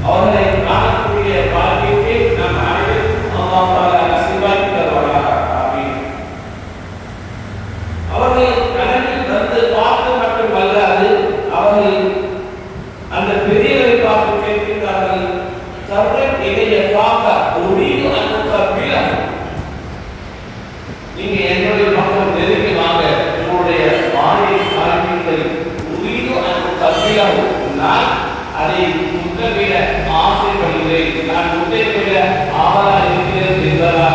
அவர்களை காணக்கூடிய பாக்கியத்தை நாம் அனைவரும் அல்லாஹ் தஆலா நசீபாக்கி தருவாராக. ஆமீன். அவர்கள் கனவில் வந்து பார்த்து மட்டுமல்லாது அவர்கள் அந்த பெரியவரை பார்த்து கேட்கிறார்கள், தவறன் இதைய பார்க்க உரிய அனுப்பபில, நீங்க என்னுடைய பக்கம் நெருங்கி வாங்க, உங்களுடைய மாயை காண்பீர்கள், உரிய அனுப்பபில, நான் அதை முத்தமிட ஆசைப்படுகிறேன், நான் முத்தமிட ஆவலா இருக்கிறேன் என்பதாக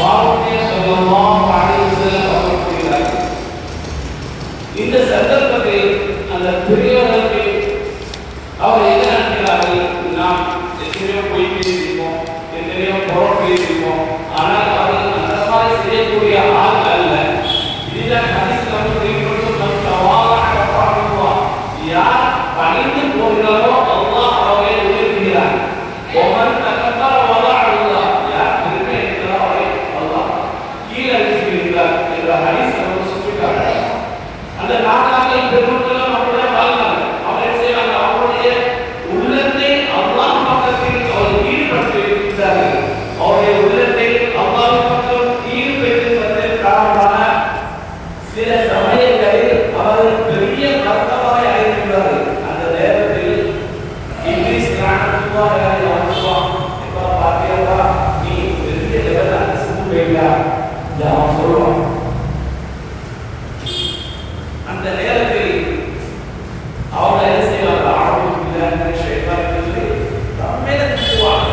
வார்த்தை ஸல்லல்லாஹு அலைஹி வஸல்லம் அவர்கள் கூறுகிறார்கள். இந்த சந்தர்ப்பத்தில் அந்த பெரியவர்களுக்கு அவர் என்ன நினைக்கிறார்கள், நாம் எத்தனையோ போய் பேசியிருப்போம், எத்தனையோ புறம் பேசியிருப்போம், ஆனால் அவர்கள் அந்த மாதிரி செய்யக்கூடிய ஆள் அல்ல. இதுதான் ஹதீஸ் நமக்கு யார் பணிந்து போகிறாரோ அல்லாஹ் அவரை உயர்த்துகிறார். ஒமன் தகப்பர் வலஅல்லாஹ், யார் பெருமை இருக்கிறாரோ அவரை அல்லாஹ் கீழே அழுத்துகிறார் என்ற ஹதீஸ் நமக்கு சுட்டிக்காட்டுகிறார். அந்த நாட்டாக்கள் பெருமக்களும் அப்படிதான் வாழ்ந்தாங்க. அவரை செய்வாங்க, அவருடைய உள்ளத்தை அல்லாஹ் பக்கத்தில் அவர் ஈடுபட்டு இருக்கிறார்கள். அவருடைய உள்ளத்தை அல்லாஹ் பக்கம் ஈடுபட்டு காரணமான சில சமயங்களில் அவர்கள் பெரிய கர்த்தவாய் அடைகிறார்கள். அந்த நேரத்தில் இப்லீஸ் லஅனத்துல்லாஹி அலைஹி வஸல்லம் இப்ப பாத்தியா நீ பெரிய லெவல்ல அனுசரித்து போயிடா அவன் சொல்லுவான். அந்த நேரத்தில் அவங்க என்ன செய்வாங்க, ஆரம்பிக்கிறாங்க ஷைத்தானிலிருந்து தம்மேல திட்டுவாங்க.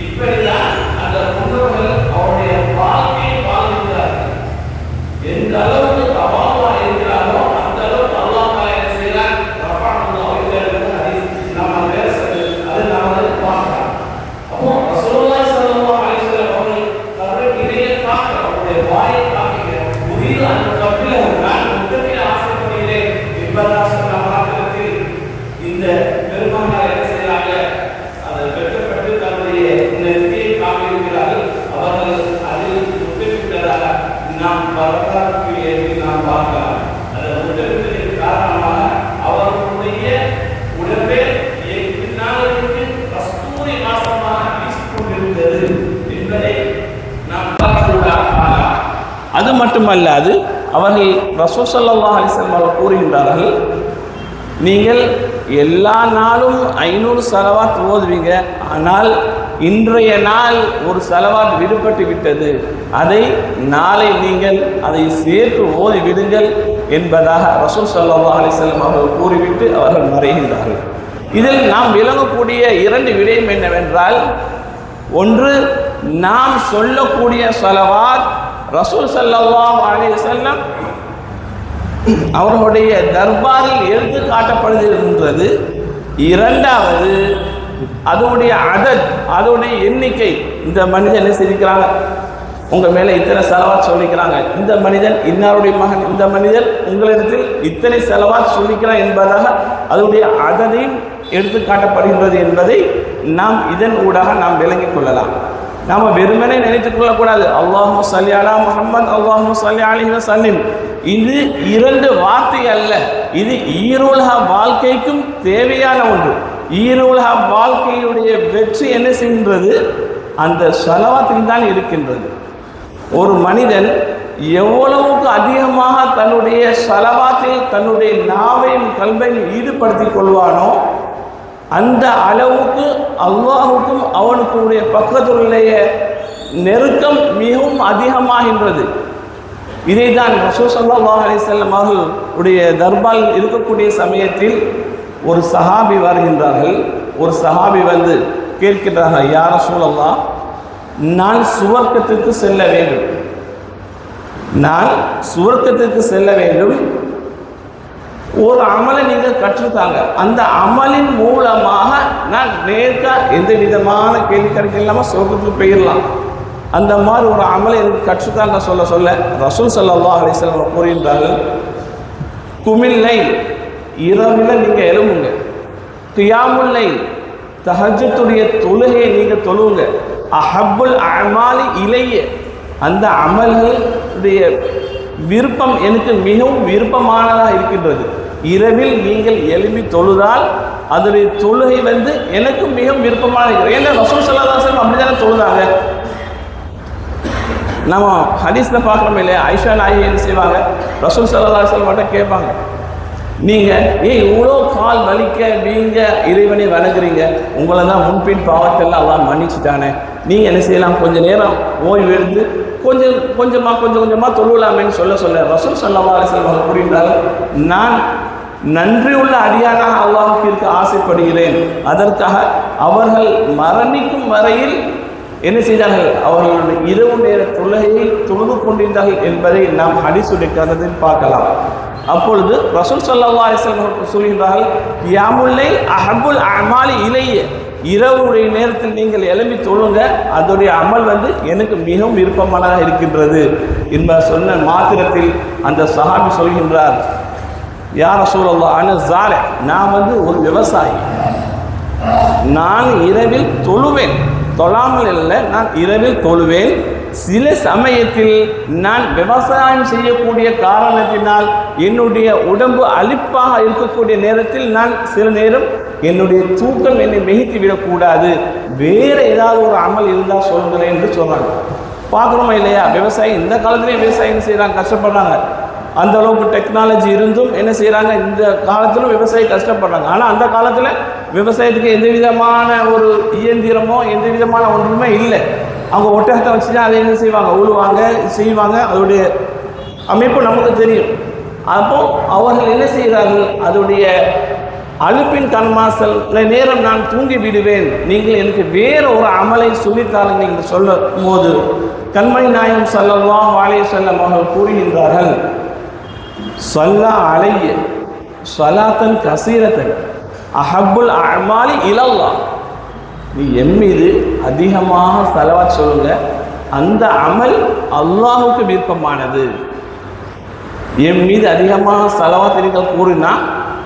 இப்படிதான் அந்த முன்னோர்கள் அவருடைய வாழ்க்கையை வாழ்கிறார்கள். எந்த அளவுக்கு தவாவா இருக்கிறாரோ அந்த அளவுக்கு அல்லாஹ் தஆலா என்ன செய்கிறார், ரஃபஅல்லாஹு இலைஹி ஹதீஸ் நாம பேசுறது அது நாம பார்க்கலாம். அப்போ ரசூலுல்லாஹி ஸல்லல்லாஹு அலைஹி வஸல்லம் அவர்கள் தவறு இதைய காக்க அவருடைய வாயை காக்க உரிய அந்த கபில நான் முத்தமிட ஆசைப்படுகிறேன் என்பதாக சொன்ன மாத்திரத்தில் இந்த பெருமானார் என்ன செய்யறாங்க, அதை வெட்டப்பட்டு தன்னுடைய நெற்றியை காமிக்கிறார்கள். அவர்கள் அதில் முத்தமிட்டதாக நாம் வரலாற்று ஏற்றி நாம் பார்க்கலாம். அந்த முத்தமிட்டதின் காரணமாக அவர்களுடைய உடம்பே பின்னாளிற்கு கஸ்தூரி வாசமாக வீசிக்கொண்டிருந்தது என்பதை நாம் பார்க்கலாம். அது மட்டுமல்லாது அவர்கள் ரசூல் ஸல்லல்லாஹு அலைஹி வஸல்லம் அவர்கள் கூறுகின்றார்கள், நீங்கள் எல்லா நாளும் 500 ஸலவாத் ஓதுவீங்க, ஆனால் இன்றைய நாள் ஒரு ஸலவாத் விடுபட்டு விட்டது, அதை நாளை நீங்கள் அதை சேர்த்து ஓதி விடுங்கள் என்பதாக ரசூல் ஸல்லல்லாஹு அலைஹி வஸல்லம் அவர்கள் கூறிவிட்டு அவர்கள் மறைகின்றார்கள். இதில் நாம் விளங்கக்கூடிய 2 விடயம் என்னவென்றால், ஒன்று நாம் சொல்லக்கூடிய ஸலவாத் ரசூல் ஸல்லல்லாஹு அலைஹி வஸல்லம் அவர்களுடைய தர்பாரில் எடுத்து காட்டப்படுகின்றது. இரண்டாவது அதோடைய அதோடைய எண்ணிக்கை, இந்த மனிதன் என்ன செய்திருக்கிறாங்க, உங்கள் மேலே இத்தனை ஸலவாத் சொல்லிக்கிறாங்க, இந்த மனிதன் இன்னாருடைய மகன், இந்த மனிதன் உங்களிடத்தில் இத்தனை ஸலவாத் சொல்லிக்கிறான் என்பதாக அதோடைய அதனையும் எடுத்து காட்டப்படுகின்றது என்பதை நாம் இதன் ஊடாக நாம் விளங்கிக் கொள்ளலாம். நாம் வெறுமனே நினைத்துக் கொள்ளக்கூடாது அல்லாஹும்ம ஸல்லி அலா முஹம்மத் அல்லாஹும்ம ஸல்லி அலைஹி வஸல்லம். இது 2 வார்த்தை அல்ல, இது ஈருலக வாழ்க்கைக்கும் தேவையான ஒன்று. ஈருலக வாழ்க்கையுடைய வெற்றி என்ன செய்கின்றது, அந்த ஸலவாத்தில் தான் இருக்கின்றது. ஒரு மனிதன் எவ்வளவுக்கு அதிகமாக தன்னுடைய ஸலவாத்தில் தன்னுடைய நாவையும் கல்வையும் ஈடுபடுத்திக் கொள்வானோ அந்த அளவுக்கு அல்லாஹுக்கும் அவனுக்குடைய பக்கத்துடைய நெருக்கம் மிகவும் அதிகமாகின்றது. இதை தான் ரசூல் ஸல்லல்லாஹு அலைஹி வஸல்லம் அவர்களுடைய தர்பால் இருக்கக்கூடிய சமயத்தில் ஒரு சஹாபி வருகின்றார்கள். ஒரு சஹாபி வந்து கேட்கின்றார்கள், யா ரசூலல்லாஹ், நான் சுவர்க்கத்திற்கு செல்ல வேண்டும், நான் சுவர்க்கத்திற்கு செல்ல வேண்டும், ஒரு அமலை நீங்கள் கற்றுத்தாங்க, அந்த அமலின் மூலமாக நான் நேர்க்க எந்த விதமான கேள்வி கணக்கு இல்லாமல் சொர்க்கத்துக்கு போயிடலாம், அந்த மாதிரி ஒரு அமலை எனக்கு கற்றுத்தாங்க சொல்ல ரசூல் ஸல்லல்லாஹு அலைஹி வஸல்லம் கூறுகின்றார்கள், குமில்லை இரவில் நீங்கள் எழும்புங்க, கியாமுல்லை தஹஜ்ஜுடைய தொழுகையை நீங்கள் தொழுவுங்க, அஹப்புல் அமாலி இலைய அந்த அமல்களுடைய விருப்பம் எனக்கு மிகவும் விருப்பமானதாக இருக்கின்றது. இரவில் நீங்கள் எழுப்பி தொழுதால் அதனுடைய தொழுகை வந்து எனக்கு மிகவும் விருப்பமாக இருக்கிறது. ஏன்னா ரசூல் ஸல்லல்லாஹு அலைஹி வஸல்லம் அப்படிதானே தொழுதாங்க. நம்ம ஹதீஸில் பார்க்குறோம் இல்லையா, ஆயிஷா நாயகி என்ன செய்வாங்க, ரசூல் ஸல்லல்லாஹு அலைஹி வஸல்லம் மட்டும் கேட்பாங்க, நீங்கள் இவ்வளோ கால் வலிக்க வீங்க இறைவனை வணங்குறீங்க, உங்களை தான் முன்பின் பாவத்தெல்லாம் அல்லாஹ் மன்னிச்சுட்டானே, நீங்கள் என்ன செய்யலாம், கொஞ்சம் நேரம் ஓய்வு எடுத்து கொஞ்சம் கொஞ்சமாக தொழுவலாமேன்னு சொல்ல ரசூல் ஸல்லல்லாஹு அலைஹி வஸல்லம் கூறுகின்றார்கள், நான் நன்றியுள்ள அடியானாக அல்லாஹ்வுக்கு இருக்க ஆசைப்படுகிறேன். அதற்காக அவர்கள் மரணிக்கும் வரையில் என்ன செய்தார்கள், அவர்களுடைய இரவு நேர தொழுகையை தொழுது கொண்டிருந்தார்கள் என்பதை நாம் ஹதீஸுடைய கருத்தில் பார்க்கலாம். அப்பொழுது ரசூல் ஸல்லல்லாஹு அலைஹி வஸல்லம் சொல்கின்றார்கள், கியாமுல் லைல் அஹப்புல் அமாலி இலைய, இரவுடைய நேரத்தில் நீங்கள் எழும்பி தொழுங்க, அதோடைய அமல் வந்து எனக்கு மிகவும் விருப்பமானதாக இருக்கின்றது என்பதை சொன்ன மாத்திரத்தில் அந்த சஹாபி சொல்கின்றார், யா ரசூலல்லாஹ் அன ஸாரி, நான் வந்து ஒரு விவசாயி, நான் இரவில் தொழுவேன், தொழாமல் இல்லை, நான் இரவில் தொழுவேன். சில சமயத்தில் நான் விவசாயம் செய்யக்கூடிய காரணத்தினால் என்னுடைய உடம்பு அலிப்பாக இருக்கக்கூடிய நேரத்தில் நான் சில நேரம் என்னுடைய தூக்கம் என்னை மிகைத்து விடக்கூடாது, வேறு ஏதாவது ஒரு அமல் இருந்தால் சொல்கிறேன் என்று சொல்கிறாங்க. பார்க்குறோமா இல்லையா, விவசாயம் இந்த காலத்துலேயும் விவசாயம் செய்கிறாங்க, கஷ்டப்படுறாங்க. அந்த அளவுக்கு டெக்னாலஜி இருந்தும் என்ன செய்கிறாங்க, இந்த காலத்திலும் விவசாயி கஷ்டப்படுறாங்க. ஆனால் அந்த காலத்தில் விவசாயத்துக்கு எந்த விதமான ஒரு இயந்திரமோ எந்த விதமான ஒன்றுமே இல்லை. அவங்க ஒட்டகத்தை வச்சு தான் அதை என்ன செய்வாங்க, உழுவாங்க, செய்வாங்க. அதோடைய அமைப்பு நமக்கு தெரியும். அப்போ அவர்கள் என்ன செய்கிறார்கள், அதோடைய அலுப்பின் கண்மாசல் நேரம் நான் தூங்கி விடுவேன், நீங்கள் எனக்கு வேறு ஒரு அமலை சொல்லித்தாருங்கள் என்று சொல்லும் போது கண்மணி நாயகம் ஸல்லல்லாஹு அலைஹி வஸல்லம் அவர்கள் கூறுகின்றார்கள், ஸல்லா அலைய ஸலாத்தன் கஸீரத்தன் அஹப்புல் அமாலி இலல்லாஹ், நீ என் மீது அதிகமாக ஸலவாத் சொல்லுங்க, அந்த அமல் அல்லாஹுக்கு விருப்பமானது. என் மீது அதிகமாக ஸலவாத் நீங்கள் கூறினா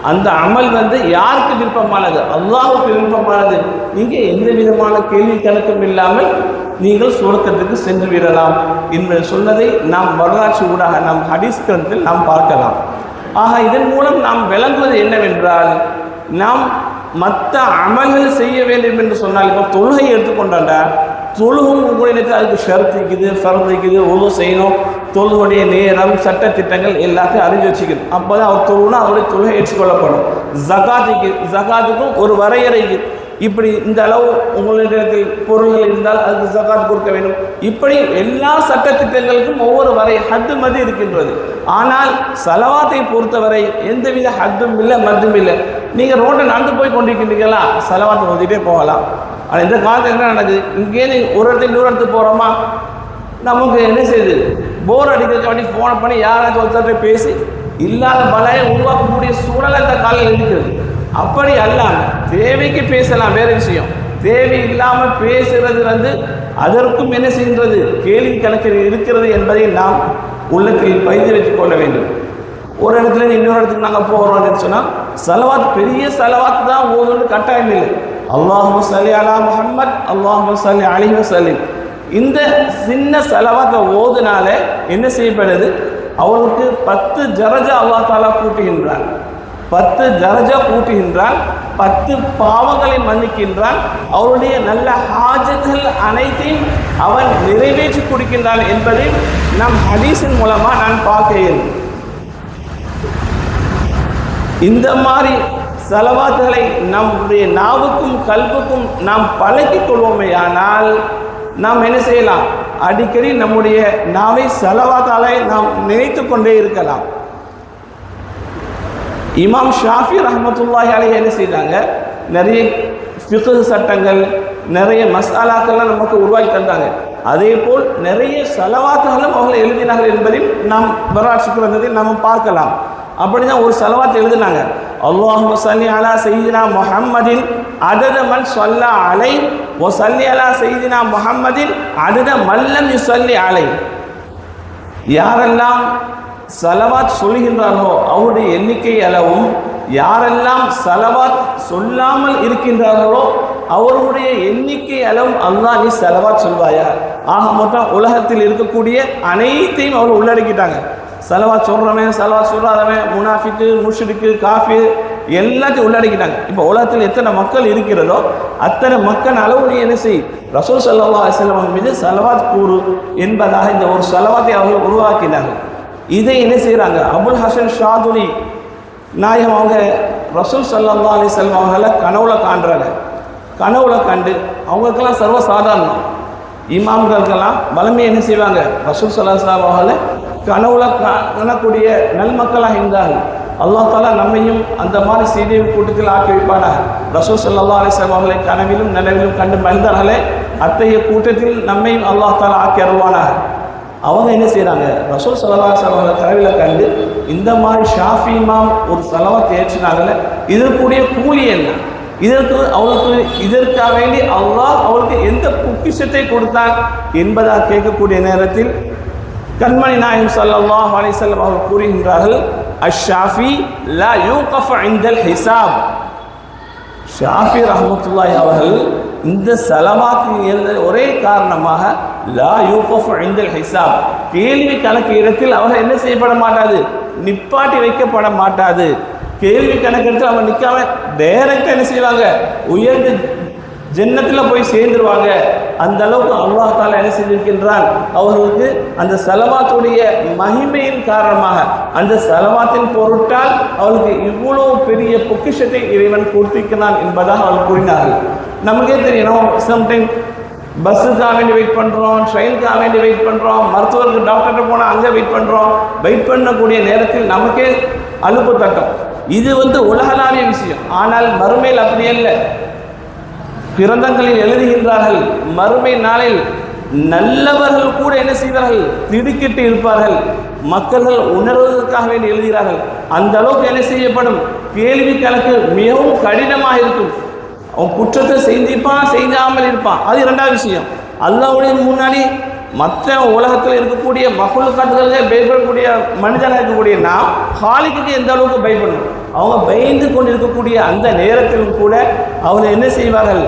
அந்த அமல் வந்து யாருக்கு விருப்பமானது, அல்லாஹுக்கு விருப்பமானது. நீங்கள் எந்த விதமான கேள்வி கணக்கும் இல்லாமல் நீங்கள் சுவர்க்கத்துக்கு சென்று விடலாம் என்று சொன்னதை நாம் வரலாற்று ஊடாக நாம் ஹதீஸ் கிரந்தத்தில் நாம் பார்க்கலாம். ஆக இதன் மூலம் நாம் விளங்குவது என்னவென்றால், நாம் மற்ற அமல்கள் செய்ய வேண்டும் என்று சொன்னால், இப்போ தொழுகை எடுத்துக்கொண்டாண்டா தொழுகும் கூட அதுக்கு ஷரத்து இருக்குது, ஃபர்து இருக்குது, ஒழு செய்யணும், தொழுகையுடைய நேரம் சட்டத்திட்டங்கள் எல்லாத்தையும் அறிஞ்சு வச்சுக்கணும். அப்போ தான் அவர் தொழுனா அவருடைய தொழுகை ஏற்றுக்கொள்ளப்படும். ஜகாத்துக்கும் ஒரு வரையறை இருக்குது, இப்படி இந்த அளவு உங்களிடத்தில் பொருள்கள் இருந்தால் அதுக்கு ஜகாத் கொடுக்க வேண்டும். இப்படி எல்லா சட்டத்திட்டங்களுக்கும் ஒவ்வொரு வரை ஹத்து மதி இருக்கின்றது. ஆனால் ஸலவாத்தை பொறுத்தவரை எந்தவித ஹத்தும் இல்லை, மத்தும் இல்லை. நீங்கள் ரோட்டை நடந்து போய் கொண்டிருக்கின்றீங்களா, ஸலவாத்தை ஓதிட்டே போகலாம். ஆனால் இந்த காலத்தில் என்ன நடக்குது, இங்கே ஒரு இடத்துல இன்னொரு இடத்துக்கு போகிறோமா, நமக்கு என்ன செய்யுது, போர் அடிக்கிறதுக்கு வேண்டி ஃபோனை பண்ணி யாராச்சும் ஒருத்தர் பேசி இல்லாத பலையை உருவாக்கக்கூடிய சூழல் அந்த காலையில் இருக்குது. அப்படி அல்லாமல் தேவைக்கு பேசலாம், வேறு விஷயம். தேவை இல்லாமல் பேசுகிறது வந்து அதற்கும் என்ன செய்கின்றது, கேள்வி கணக்கில் இருக்கிறது என்பதை நாம் உள்ளத்தில் பதிந்து வைத்துக் கொள்ள வேண்டும். ஒரு இடத்துல இன்னொரு இடத்துக்கு நாங்கள் போகிறோம்னு சொன்னால் ஸலவாத் பெரிய ஸலவாத் தான் ஓதுன்னு கட்டாயம் இல்லை. அல்லாஹும்ம ஸல்லி அலா முஹம்மத், அல்லாஹும்ம ஸல்லி அலைஹி வஸல்லம், இந்த சின்ன ஸலவாத்தை ஓதுனால என்ன செய்யப்படுது, அவருக்கு 10 தரஜா அல்லாஹ் தஆலா கூட்டுகின்றான். 10 தரஜா கூட்டுகின்றான், 10 பாவங்களை மன்னிக்கின்றான், அவருடைய நல்ல ஹாஜத்துகள் அனைத்தையும் அவன் நிறைவேற்றி கொடுக்கின்றான் என்பதை நம் ஹதீஸின் மூலமாக நான் பார்க்கிறேன். இந்த மாதிரி ஸலவாத்துகளை நம்முடைய நாவுக்கும் கல்புக்கும் நாம் பழக்கிக் கொள்வோமே, ஆனால் நாம் என்ன செய்யலாம், அடிக்கடி நம்முடைய நாவை ஸலவாத்தாலே நாம் நினைத்து கொண்டே இருக்கலாம். இமாம் ஷாஃபி ரஹ்மத்துல்லாஹி அலைஹி என்ன செய்தாங்க, நிறைய ஃபிக்ஹ் சட்டங்கள், நிறைய மசாலாக்கள்லாம் நமக்கு உருவாக்கி தந்தாங்க. அதே போல் நிறைய ஸலவாத்துகளும் அவர்கள் எழுதினார்கள் என்பதையும் நாம் வரலாற்று கிரந்தத்தில் நாம் பார்க்கலாம். அப்படி தான் ஒரு ஸலவாத் எழுதினாங்க, அல்லாஹும்ம ஸல்லி அலா சய்யிதினா முஹம்மதின் அதத மன் ஸல்லா அலைஹி வ ஸல்லி அலா சய்யிதினா முஹம்மதின் அதத மன் லம் யுஸல்லி அலைஹி. யாரெல்லாம் ஸலவாத் சொல்கின்றார்களோ அவருடைய எண்ணிக்கை அளவும், யாரெல்லாம் ஸலவாத் சொல்லாமல் இருக்கின்றார்களோ அவர்களுடைய எண்ணிக்கை அளவும் அல்லாஹ் நீ ஸலவாத் சொல்வாயா. ஆக மொத்தம் உலகத்தில் இருக்கக்கூடிய அனைத்தையும் அவர் உள்ளடக்கிட்டாங்க. சலவாத் சொல்கிறவன் சலவாத் சொல்கிறாதவன் முனாஃபிக்கு முஷ்ரிக்கு காஃபிர் எல்லாத்தையும் உள்ளடக்கிட்டாங்க. இப்போ உலகத்தில் எத்தனை மக்கள் இருக்கிறதோ அத்தனை மக்கள் அளவு நீ என்ன செய், ரசூல் ஸல்லல்லாஹு அலைஹி வஸல்லம் மீது சலவாத் கூறு என்பதாக இந்த ஒரு சலவாத்தை அவர்கள் உருவாக்கினார்கள். இதை என்ன செய்கிறாங்க, அபுல் ஹசன் ஷாதுலி நாயகம் அவங்க ரசூல் ஸல்லல்லாஹு அலைஹி வஸல்லம் அவங்கள கனவுல காண்றாங்க. கனவுல கண்டு அவங்களுக்கெல்லாம் சர்வசாதாரணம், இமாம்களுக்கெல்லாம் வளமையை என்ன செய்வாங்க, ரசூல் ஸல்லல்லாஹு அலைஹி வஸல்லம் அவங்கள கனவுல காணக்கூடிய நல்மக்களாக இருந்தார்கள். அல்லாஹ் தாலா நம்மையும் அந்த மாதிரி செய்தி கூட்டத்தில் ஆக்கி வைப்பானாக. ரசூல் ஸல்லல்லாஹு அலைஹி வஸல்லம் அவர்களை கனவிலும் நனவிலும் கண்டு மகிழ்ந்தார்களே, அத்தகைய கூட்டத்தில் நம்மையும் அல்லாஹ் தாலா ஆக்கி அருள்வானாக. அவங்க என்ன செய்கிறாங்க, ரசூல் ஸல்லல்லாஹு அலைஹி வஸல்லம் அவர்களை கனவில் கண்டு இந்த மாதிரி ஷாஃபி இமாம் ஒரு சலவாத் ஏற்றினாங்களே, இதற்குரிய கூலி என்ன, இதற்காக வேண்டி அல்லாஹ் அவருக்கு எந்த பொக்கிஷத்தை கொடுத்தார் என்பதாக கேட்கக்கூடிய நேரத்தில் கண்மணி நாயகம் ஸல்லல்லாஹு அலைஹி வஸல்லம் அவர்கள் கூறுகின்றார்கள், அஷ்ஷாஃபி லா யூகஃப இன்தல் ஹிசாப். ஷாஃபி ரஹ்மத்துல்லாஹி அவர்கள் இந்த சலவாத்தின் இருந்த ஒரே காரணமாக லா யூகஃப இன்தல் ஹிசாப், கேள்வி கணக்கு இடத்தில் அவர்கள் என்ன செய்யப்பட மாட்டாது, நிப்பாட்டி வைக்கப்பட மாட்டாது. கேள்வி கணக்கு இடத்தில் அவங்க நிற்காம டைரக்டாக என்ன செய்வாங்க, உயர்ந்து ஜன்னத்தில் போய் சேர்ந்துருவாங்க. அந்த அளவுக்கு அல்லாஹ் தாலா என்ன செஞ்சிருக்கின்றான், அவர்களுக்கு அந்த சலவாத்துடைய மகிமையின் காரணமாக அந்த சலவாத்தின் பொருட்டால் அவளுக்கு இவ்வளோ பெரிய பொக்கிஷத்தை இறைவன் கொடுத்திருக்கிறான் என்பதாக அவர்கள் கூறினார்கள். நமக்கே தெரியும், சம்டைம் பஸ்ஸுக்காக வேண்டி வெயிட் பண்ணுறோம், ட்ரெயினுக்காக வேண்டி வெயிட் பண்ணுறோம், மருத்துவருக்கு டாக்டர்கிட்ட போனால் அங்கே வெயிட் பண்ணுறோம். வெயிட் பண்ணக்கூடிய நேரத்தில் நமக்கே அலுப்பு தட்டும். இது உலகளாவிய விஷயம். ஆனால் மறுமையில் அப்படி இல்லை. கிரந்தங்களில் எழுதுகின்றார்கள், மறுமை நாளில் நல்லவர்கள் கூட என்ன செய்வார்கள், திடுக்கிட்டு இருப்பார்கள். மக்கள்கள் உணர்வதற்காக வேண்டி எழுதுகிறார்கள். அந்த அளவுக்கு என்ன செய்யப்படும், கேள்வி கணக்கு மிகவும் கடினமாக இருக்கும். அவன் குற்றத்தை செஞ்சிருப்பான், செய்யாமல் இருப்பான், அது இரண்டாவது விஷயம். அல்லாஹ்வுடைய முன்னாடி மற்ற உலகத்தில் இருக்கக்கூடிய மஹ்லூக்காத்துகளுக்கு பயப்படக்கூடிய மனிதனாக இருக்கக்கூடிய நாம் ஹாலிக்கு எந்த அளவுக்கு பயப்படணும். அவங்க பயந்து கொண்டு இருக்கக்கூடிய அந்த நேரத்திலும் கூட அவங்க என்ன செய்வார்கள்,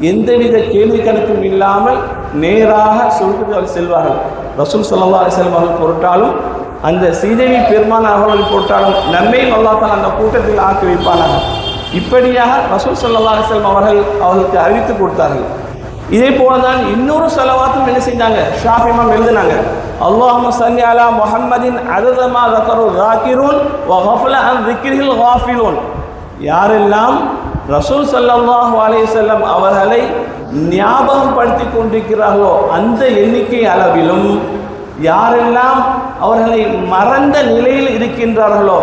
எந்தவித கேள்வி கணக்கும் இல்லாமல் நேராக சொர்க்கத்துக்கு செல்வார்கள். ரசூல் ஸல்லல்லாஹு அலைஹி வஸல்லம் அவர்கள் பொருட்டாலும் அந்த சீதேவி பெருமான் அவர்கள் பொருட்டாலும் நம்மையும் அல்லாஹ் தஆலா அந்த கூட்டத்தில் ஆக்கி வைப்பானாக. இப்படியாக ரசூல் ஸல்லல்லாஹு அலைஹி வஸல்லம் அவர்களுக்கு அறிவித்து கொடுத்தார்கள். இதே போலதான் இன்னொரு சலவாத்தும் என்ன செஞ்சாங்க, ஷாஃபி இமாம் எழுதினாங்க, அல்லாஹும்ம ஸல்லி அலா முஹம்மதின் அதத மா ஸக்கரு ஸாகிரூன் வ கஃபல அன் ஸிக்ரில் காஃபிலூன். யாரெல்லாம் ரசூல் ஸல்லல்லாஹு அலைஹி வஸல்லம் அவர்களை ஞாபகம் படுத்தி கொண்டிருக்கிறார்களோ அந்த எண்ணிக்கை அளவிலும், யாரெல்லாம் அவர்களை மறந்த நிலையில் இருக்கின்றார்களோ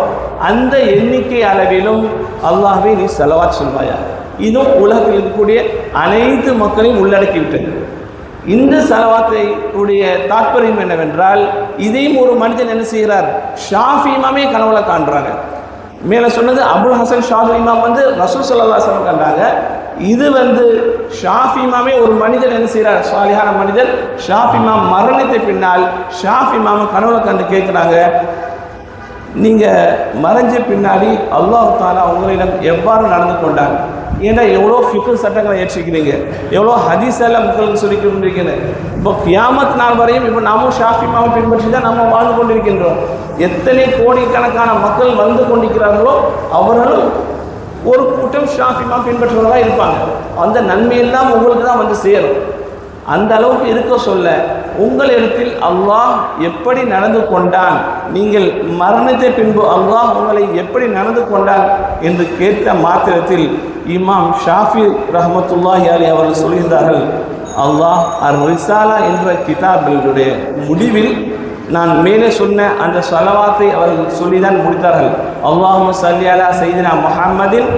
அந்த எண்ணிக்கை அளவிலும் அல்லாஹ்வே நீ ஸலவாத் சொல்வாயா. இதுவும் உலகத்தில் இருக்கக்கூடிய அனைத்து மக்களையும் உள்ளடக்கிவிட்டது. இந்த ஸலவாத்தை உடைய தாற்பயம் என்னவென்றால், இதையும் ஒரு மனிதன் என்ன செய்கிறார், ஷாஃபி இமாமே கனவுல காண்றாங்க. மேலே சொன்னது அபுல் ஹசன் ஷாஃபி இமாம் ரசூல் ஸல்லல்லாஹு அலைஹி வஸல்லம் கண்டாங்க. இது ஷாஃபி இமாமே ஒரு மனிதன் என்ன செய்கிறார், சாலிஹான மனிதன் ஷாஃபி இமாம் மரணத்தை பின்னால் ஷாஃபி இமாம் கனவுல கண்டு கேட்குறாங்க, நீங்கள் மறைஞ்ச பின்னாடி அல்லாஹ் தஆலா உங்களிடம் எவ்வாறு நடந்து கொண்டாங்க. ஏன்னா எவ்வளோ ஃபிக்ர் சட்டங்களை ஏற்றிக்கிறீங்க, எவ்வளோ ஹதீஸ் எல்லாம் மக்களுக்கு சொல்லி கொண்டிருக்கிறீங்க. இப்போ கியாமத் நாள் வரையும் இப்போ நாமும் ஷாஃபி இமாமை பின்பற்றி தான் நம்ம வாழ்ந்து கொண்டிருக்கின்றோம். எத்தனை கோடிக்கணக்கான மக்கள் வந்து கொண்டிருக்கிறார்களோ அவர்களும் ஒரு கூட்டம் ஷாஃபி இமாம் பின்பற்றுவதாக இருப்பாங்க. அந்த நன்மையெல்லாம் உங்களுக்கு தான் சேரும். அந்த அளவுக்கு இருக்க சொல்ல உங்களிடத்தில் அல்லாஹ் எப்படி நடந்து கொண்டான், நீங்கள் மரணத்தை பின்பு அல்லாஹ் உங்களை எப்படி நடந்து கொண்டான் என்று கேட்ட மாத்திரத்தில் இமாம் ஷாஃபி ரஹ்மத்துல்லாஹி அலைஹி அவர்கள் சொல்கின்றார்கள், அல்லாஹ் அர் ரிசாலா என்ற கிதாபினுடைய முடிவில் நான் மேலே சொன்ன அந்த ஸலவாத்தை அவர்கள் சொல்லிதான் முடித்தார்கள். அல்லாஹும்ம ஸல்லி அலா சய்யிதினா முஹம்மதின்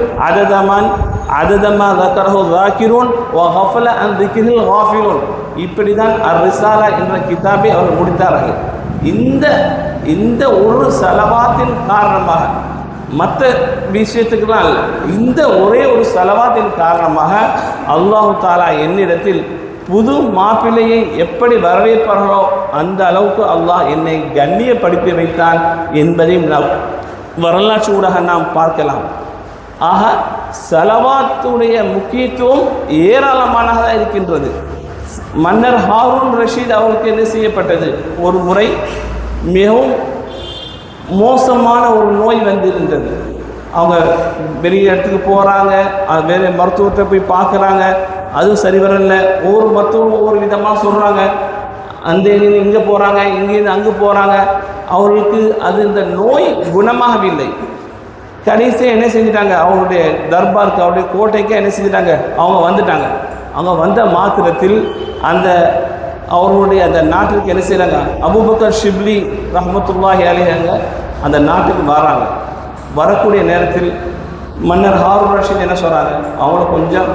அததமா ஸக்கரஹு ஸாகிரூன் வ கஃபல அன் ஸிக்ரில் காஃபிலூன். இப்படி தான் அர் ரிசாலா என்ற கிதாபை அவர்கள் முடித்தார்கள். இந்த ஒரு ஸலவாத்தின் காரணமாக, மற்ற விஷயத்துக்கெல்லாம் இல்லை, இந்த ஒரே ஒரு ஸலவாத்தின் காரணமாக அல்லாஹு தஆலா என்னிடத்தில் புது மாப்பிள்ளையை எப்படி வரவேற்பார்களோ அந்த அளவுக்கு அல்லாஹ் என்னை கண்ணியப்படுத்தி வைத்தான் என்பதையும் நாம் வரலாற்று ஊடாக நாம் பார்க்கலாம். ஆக ஸலவாத்துடைய முக்கியத்துவம் ஏராளமானதாக இருக்கின்றது. மன்னர் ஹாரூன் ரஷீத் அவருக்கு என்ன செய்யப்பட்டது, ஒரு முறை மிகவும் மோசமான ஒரு நோய் வந்திருந்தது. அவங்க பெரிய இடத்துக்கு போகிறாங்க, வேறு மருத்துவத்தை போய் பார்க்குறாங்க, அதுவும் சரி வரல. ஒவ்வொரு மருத்துவம் ஒவ்வொரு விதமாக சொல்கிறாங்க. அந்த இங்கே போகிறாங்க, இங்கேருந்து அங்கே போகிறாங்க, அவர்களுக்கு அது இந்த நோய் குணமாகவில்லை. கடைசியாக என்ன செஞ்சிட்டாங்க, அவங்களுடைய தர்பாருக்கு அவருடைய கோட்டைக்கு என்ன செஞ்சிட்டாங்க, அவங்க வந்துட்டாங்க. அவங்க வந்த மாத்திரத்தில் அந்த அவர்களுடைய அந்த நாட்டுக்கு என்ன செய்கிறாங்க, அபூபக்கர் ஷிப்லி ரஹ்மத்துல்லாஹி அலைஹிங்க அந்த நாட்டுக்கு வராங்க. வரக்கூடிய நேரத்தில் மன்னர் ஹாரூன் ரஷீத் என்ன சொல்கிறாங்க, அவங்கள கொஞ்சம்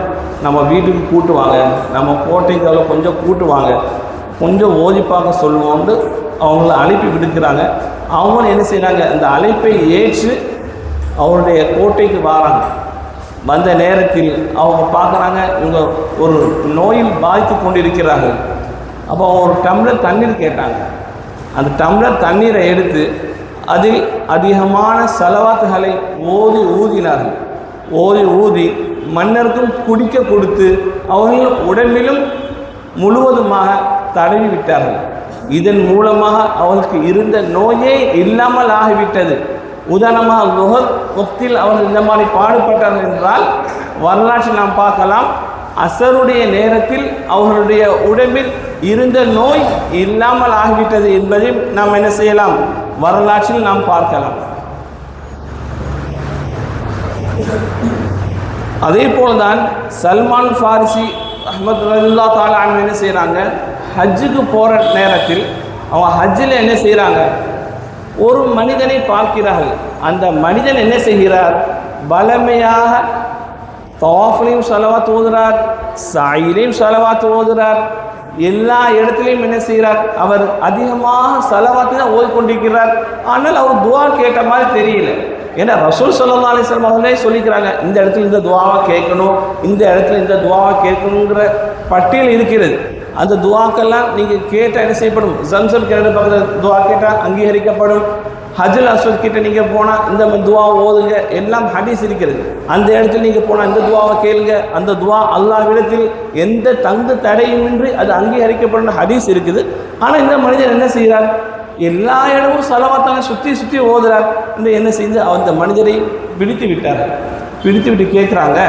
நம்ம வீட்டுக்கு கூட்டுவாங்க, நம்ம கோட்டைக்கு அவளை கொஞ்சம் கூட்டுவாங்க, கொஞ்சம் ஓதி பார்க்க சொல்லுவோம்னு அவங்கள அழைப்பி விடுக்கிறாங்க. அவங்களும் என்ன செய்கிறாங்க, அந்த அழைப்பை ஏற்று அவருடைய கோட்டைக்கு வராங்க. வந்த நேரத்தில் அவங்க பார்க்குறாங்க, இவங்க ஒரு நோயில் பாதித்து கொண்டிருக்கிறார்கள். அப்போ அவங்க ஒரு டம்ளர் தண்ணீர் கேட்டாங்க. அந்த டம்ளர் தண்ணீரை எடுத்து அதில் அதிகமான சலவாத்துகளை ஊதினார்கள். ஊதி மன்னருக்கும் குடிக்க கொடுத்து அவர்கள் உடம்பிலும் முழுவதுமாக தடவி விட்டார்கள். இதன் மூலமாக அவர்களுக்கு இருந்த நோயே இல்லாமல் ஆகிவிட்டது. உதாரணமாக லுஹர் வக்தில் அவர்கள் இந்த மாதிரி பாடுபட்டார்கள் என்றால் வரலாற்றில் நாம் பார்க்கலாம், அசருடைய நேரத்தில் அவர்களுடைய உடம்பில் இருந்த நோய் இல்லாமல் ஆகிவிட்டது என்பதையும் நாம் என்ன செய்யலாம், வரலாற்றில் நாம் பார்க்கலாம். அதே போல்தான் சல்மான் ஃபாரிசி ரஹ்மத்துல்லாஹி தஆலா அன்ஹு என்ன செய்கிறாங்க, ஹஜ்ஜுக்கு போகிற நேரத்தில் அவங்க ஹஜ்ஜில் என்ன செய்கிறாங்க, ஒரு மனிதனை பார்க்கிறார்கள். அந்த மனிதன் என்ன செய்கிறார், பலமையாக தவாஃபிலையும் ஸலவாத் ஓதுகிறார், சாயிலையும் ஸலவாத் ஓதுகிறார், எல்லா இடத்துலையும் என்ன செய்கிறார், அவர் அதிகமாக ஸலவாத்து தான் ஓதிக்கொண்டிருக்கிறார். ஆனால் அவர் துவா கேட்ட மாதிரி தெரியல. ஏன்னா ரசூல் ஸல்லல்லாஹு அலைஹி வஸல்லம் அவங்களே சொல்லிக்கிறாங்க, இந்த இடத்துல இந்த துவாவை கேட்கணும், இந்த இடத்துல இந்த துவாவை கேட்கணுங்கிற பட்டியல் இருக்கிறது. அந்த துவாக்கெல்லாம் நீங்கள் கேட்டால் என்ன செய்யப்படும், ஜம்சம் கிணறு பக்கத்தில் துவா கேட்டால் அங்கீகரிக்கப்படும். ஹஜ்ஜுல் அஸ்வத் கிட்ட நீங்கள் போனால் இந்த துவாவை ஓதுங்க, எல்லாம் ஹதீஸ் இருக்கிறது. அந்த இடத்துல நீங்கள் போனால் இந்த துவாவை கேளுங்க, அந்த துவா அல்லாஹ்விடத்தில் எந்த தங்கு தடையுமின்றி அது அங்கீகரிக்கப்படும் ஹதீஸ் இருக்குது. ஆனால் இந்த மனிதர் என்ன செய்கிறார், எல்லா இடமும் ஸலவாத்தான சுற்றி ஓதுறார் என்று என்ன செய்து அந்த மனிதரை பிடித்து விட்டார். பிடித்து விட்டு கேட்குறாங்க,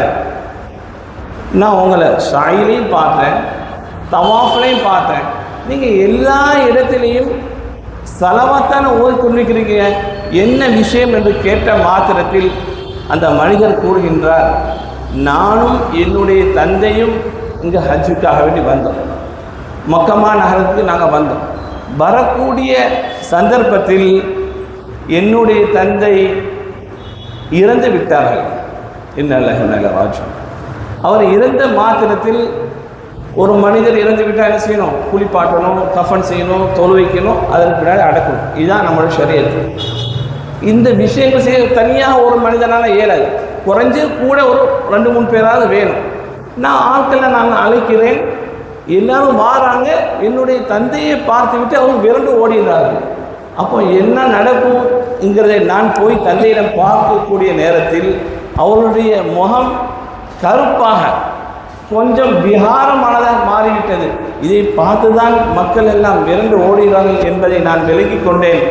நான் உங்களை ஷாயிலையும் பார்த்தேன், தவாஃப்லையும் பார்த்தேன், நீங்கள் எல்லா இடத்துலையும் ஸலவாத்தான ஓதிக்கொண்டிருக்கிறீங்க, என்ன விஷயம் என்று கேட்ட மாத்திரத்தில் அந்த மனிதர் கூறுகின்றார், நானும் என்னுடைய தந்தையும் இங்கே ஹஜ்ஜுக்காக வேண்டி வந்தோம், மக்கமா நகரத்துக்கு நாங்கள் வந்தோம். வரக்கூடிய சந்தர்ப்பத்தில் என்னுடைய தந்தை இறந்து விட்டார்கள். இன்னல்லாஹி ராஜிஊன். அவர் இறந்த மாத்திரத்தில் ஒரு மனிதர் இறந்து விட்டால் என்ன செய்யணும், குளிப்பாட்டணும், கஃபன் செய்யணும், தொழுவைக்கணும், அதற்கு பின்னாடி அடக்கணும். இதுதான் நம்மளோட ஷரியத். இந்த விஷயங்கள் செய்ய தனியாக ஒரு மனிதனால் இயலாது. குறைஞ்சு கூட ஒரு 2-3 பேராவது வேணும். நான் ஆட்களை நான் அழைக்கிறேன், எல்லாரும் வாராங்க, என்னுடைய தந்தையை பார்த்து விட்டு அவங்க விரண்டு ஓடினார்கள். அப்போ என்ன நடக்கும்ங்கிறதை நான் போய் தந்தையிடம் பார்க்கக்கூடிய நேரத்தில் அவருடைய முகம் கருப்பாக கொஞ்சம் விகாரமானதாக மாறிவிட்டது. இதை பார்த்து தான் மக்கள் எல்லாம் விரண்டு ஓடுகிறார்கள் என்பதை நான் விலகிக் கொண்டேன்.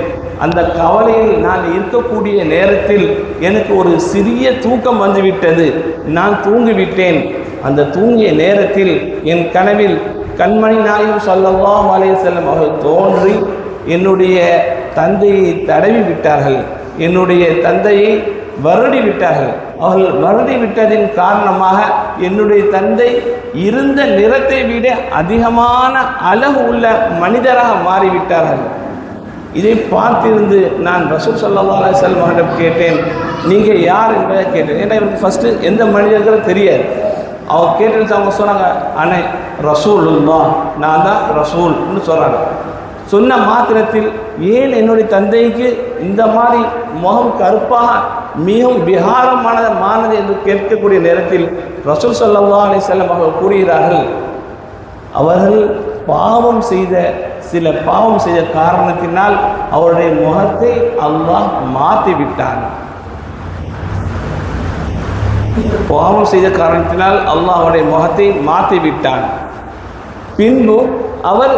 அந்த கவலையில் நான் இருக்கக்கூடிய நேரத்தில் எனக்கு ஒரு சிறிய தூக்கம் வந்துவிட்டது. நான் தூங்கிவிட்டேன். அந்த தூங்கிய நேரத்தில் என் கனவில் கண்மணி நாயகம் ஸல்லல்லாஹு அலைஹி வஸல்லம் அவர்கள் தோன்றி என்னுடைய தந்தையை தடவி விட்டார்கள், என்னுடைய தந்தையை வருடி விட்டார்கள். அவர்கள் வருடி விட்டதின் காரணமாக என்னுடைய தந்தை இருந்த நிறத்தை விட அதிகமான அழகு உள்ள மனிதராக மாறிவிட்டார்கள். இதை பார்த்திருந்து நான் ரசூல் ஸல்லல்லாஹு அலைஹி வஸல்லம் அவரிடம் கேட்டேன், நீங்கள் யார் என்பதை கேட்டேன். ஏன்னா இவருக்கு ஃபஸ்ட்டு எந்த மனிதர்களும் தெரியாது. அவர் கேட்டேன்னு அவங்க சொன்னாங்க, அண்ணே ரசூலுல்லாஹ், நான் தான் ரசூல்னு சொல்கிறாங்க. சொன்ன மாத்திரத்தில் ஏன் என்னுடைய தந்தைக்கு இந்த மாதிரி முகம் கருப்பாக மிகவும் விகாரமானது என்று கேட்கக்கூடிய நேரத்தில் ரசூல் ஸல்லல்லாஹு அலைஹி வஸல்லம் அவர்கள் கூறுகிறார்கள், அவர்கள் சில பாவம் செய்த காரணத்தினால் அவருடைய முகத்தை அல்லாஹ் மாற்றி விட்டான். பாவம் செய்த காரணத்தினால் அல்லாஹ் அவருடைய முகத்தை மாற்றி விட்டான். பின்பு அவர்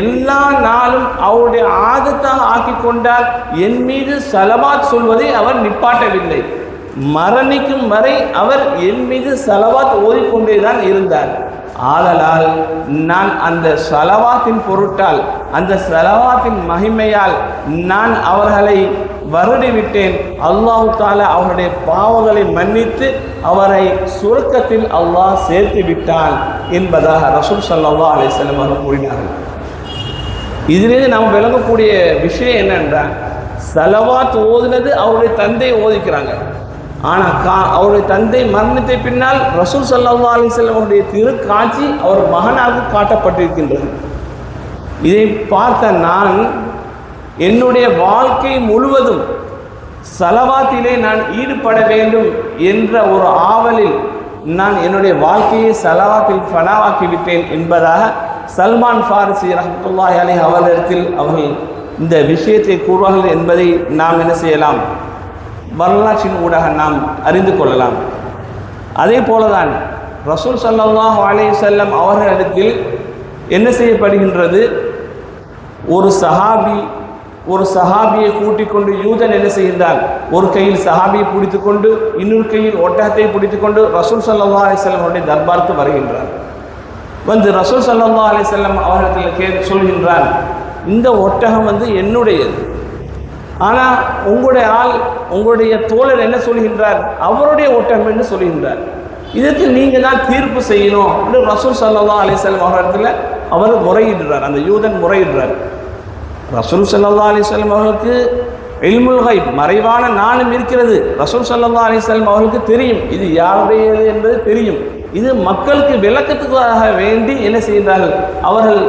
எல்லா நாளும் அவருடைய ஆதத்தாக ஆக்கி கொண்டார். என் மீது ஸலவாத் சொல்வதை அவர் நிப்பாட்டவில்லை. மரணிக்கும் வரை அவர் என் மீது ஸலவாத் ஓதிக்கொண்டேதான் இருந்தார். ஆதலால் நான் அந்த ஸலவாத்தின் பொருட்டால், அந்த ஸலவாத்தின் மகிமையால் நான் அவர்களை வருடிவிட்டேன். அல்லாஹ் தஆலா அவருடைய பாவங்களை மன்னித்து அவரை சுருக்கத்தில் அல்லாஹ் சேர்த்து விட்டான் என்பதாக ரசூல் ஸல்லல்லாஹு அலைஹி வஸல்லம் அவர்கள் கூறினார்கள். இதிலிருந்து நாம் விளங்கக்கூடிய விஷயம் என்னென்றால், ஸலவாத் ஓதுனது அவருடைய தந்தை ஓதிக்கிறாங்க. ஆனால் அவருடைய தந்தை மரணத்தை பின்னால் ரசூல் ஸல்லல்லாஹு அலைஹி வஸல்லம் அவருடைய திருக்காட்சி அவர் மகனாக காட்டப்பட்டிருக்கின்றது. இதை பார்த்த நான் என்னுடைய வாழ்க்கை முழுவதும் ஸலவாத்திலே நான் ஈடுபட வேண்டும் என்ற ஒரு ஆவலில் நான் என்னுடைய வாழ்க்கையை ஸலவாத்தில் ஃபனாவாக்கி விட்டேன் என்பதாக சல்மான் ஃபாரிசி ரஹ்மத்துல்லாஹி அலைஹி அவர்களிடத்தில் அவர்கள் இந்த விஷயத்தை கூறுவார்கள் என்பதை நாம் என்ன செய்யலாம், வரலாற்றின் ஊடாக நாம் அறிந்து கொள்ளலாம். அதே போலதான் ரசூல் ஸல்லல்லாஹு அலைஹி வஸல்லம் அவர்களிடத்தில் என்ன செய்யப்படுகின்றது, ஒரு சஹாபியை கூட்டிக் கொண்டு யூதன் என்ன செய்கின்றான், ஒரு கையில் சஹாபியை பிடித்து கொண்டு இன்னொரு கையில் ஒட்டகத்தை பிடித்து கொண்டு ரசூல் ஸல்லல்லாஹு அலைஹி வஸல்லம் அவருடைய தர்பாருக்கு வருகின்றான். வந்து ரசூல் ஸல்லல்லாஹு அலைஹி வஸல்லம் அவர்களிடத்தில் சொல்கின்றான், இந்த ஒட்டகம் என்னுடையது. ஆனால் உங்களுடைய தோழர் என்ன சொல்கின்றார், அவருடைய ஒட்டகம் என்று சொல்கின்றார். இதற்கு நீங்கள் தான் தீர்ப்பு செய்யணும் என்று ரசூல் ஸல்லல்லாஹு அலைஹி வஸல்லம் அவர்களிடத்தில் அவர் முறையிடுறார். அந்த யூதன் முறையிடுறார். ரசூல் ஸல்லல்லாஹு அலைஹி வஸல்லம் அவர்களுக்கு இல்முல் கைப், மறைவான நானும் இருக்கிறது. ரசூல் ஸல்லல்லாஹு அலைஹி வஸல்லம் அவர்களுக்கு தெரியும் இது யாருடையது என்பது தெரியும். இது மக்களுக்கு விளக்கத்துக்காக வேண்டி என்ன செய்கின்றார்கள், அவர்கள்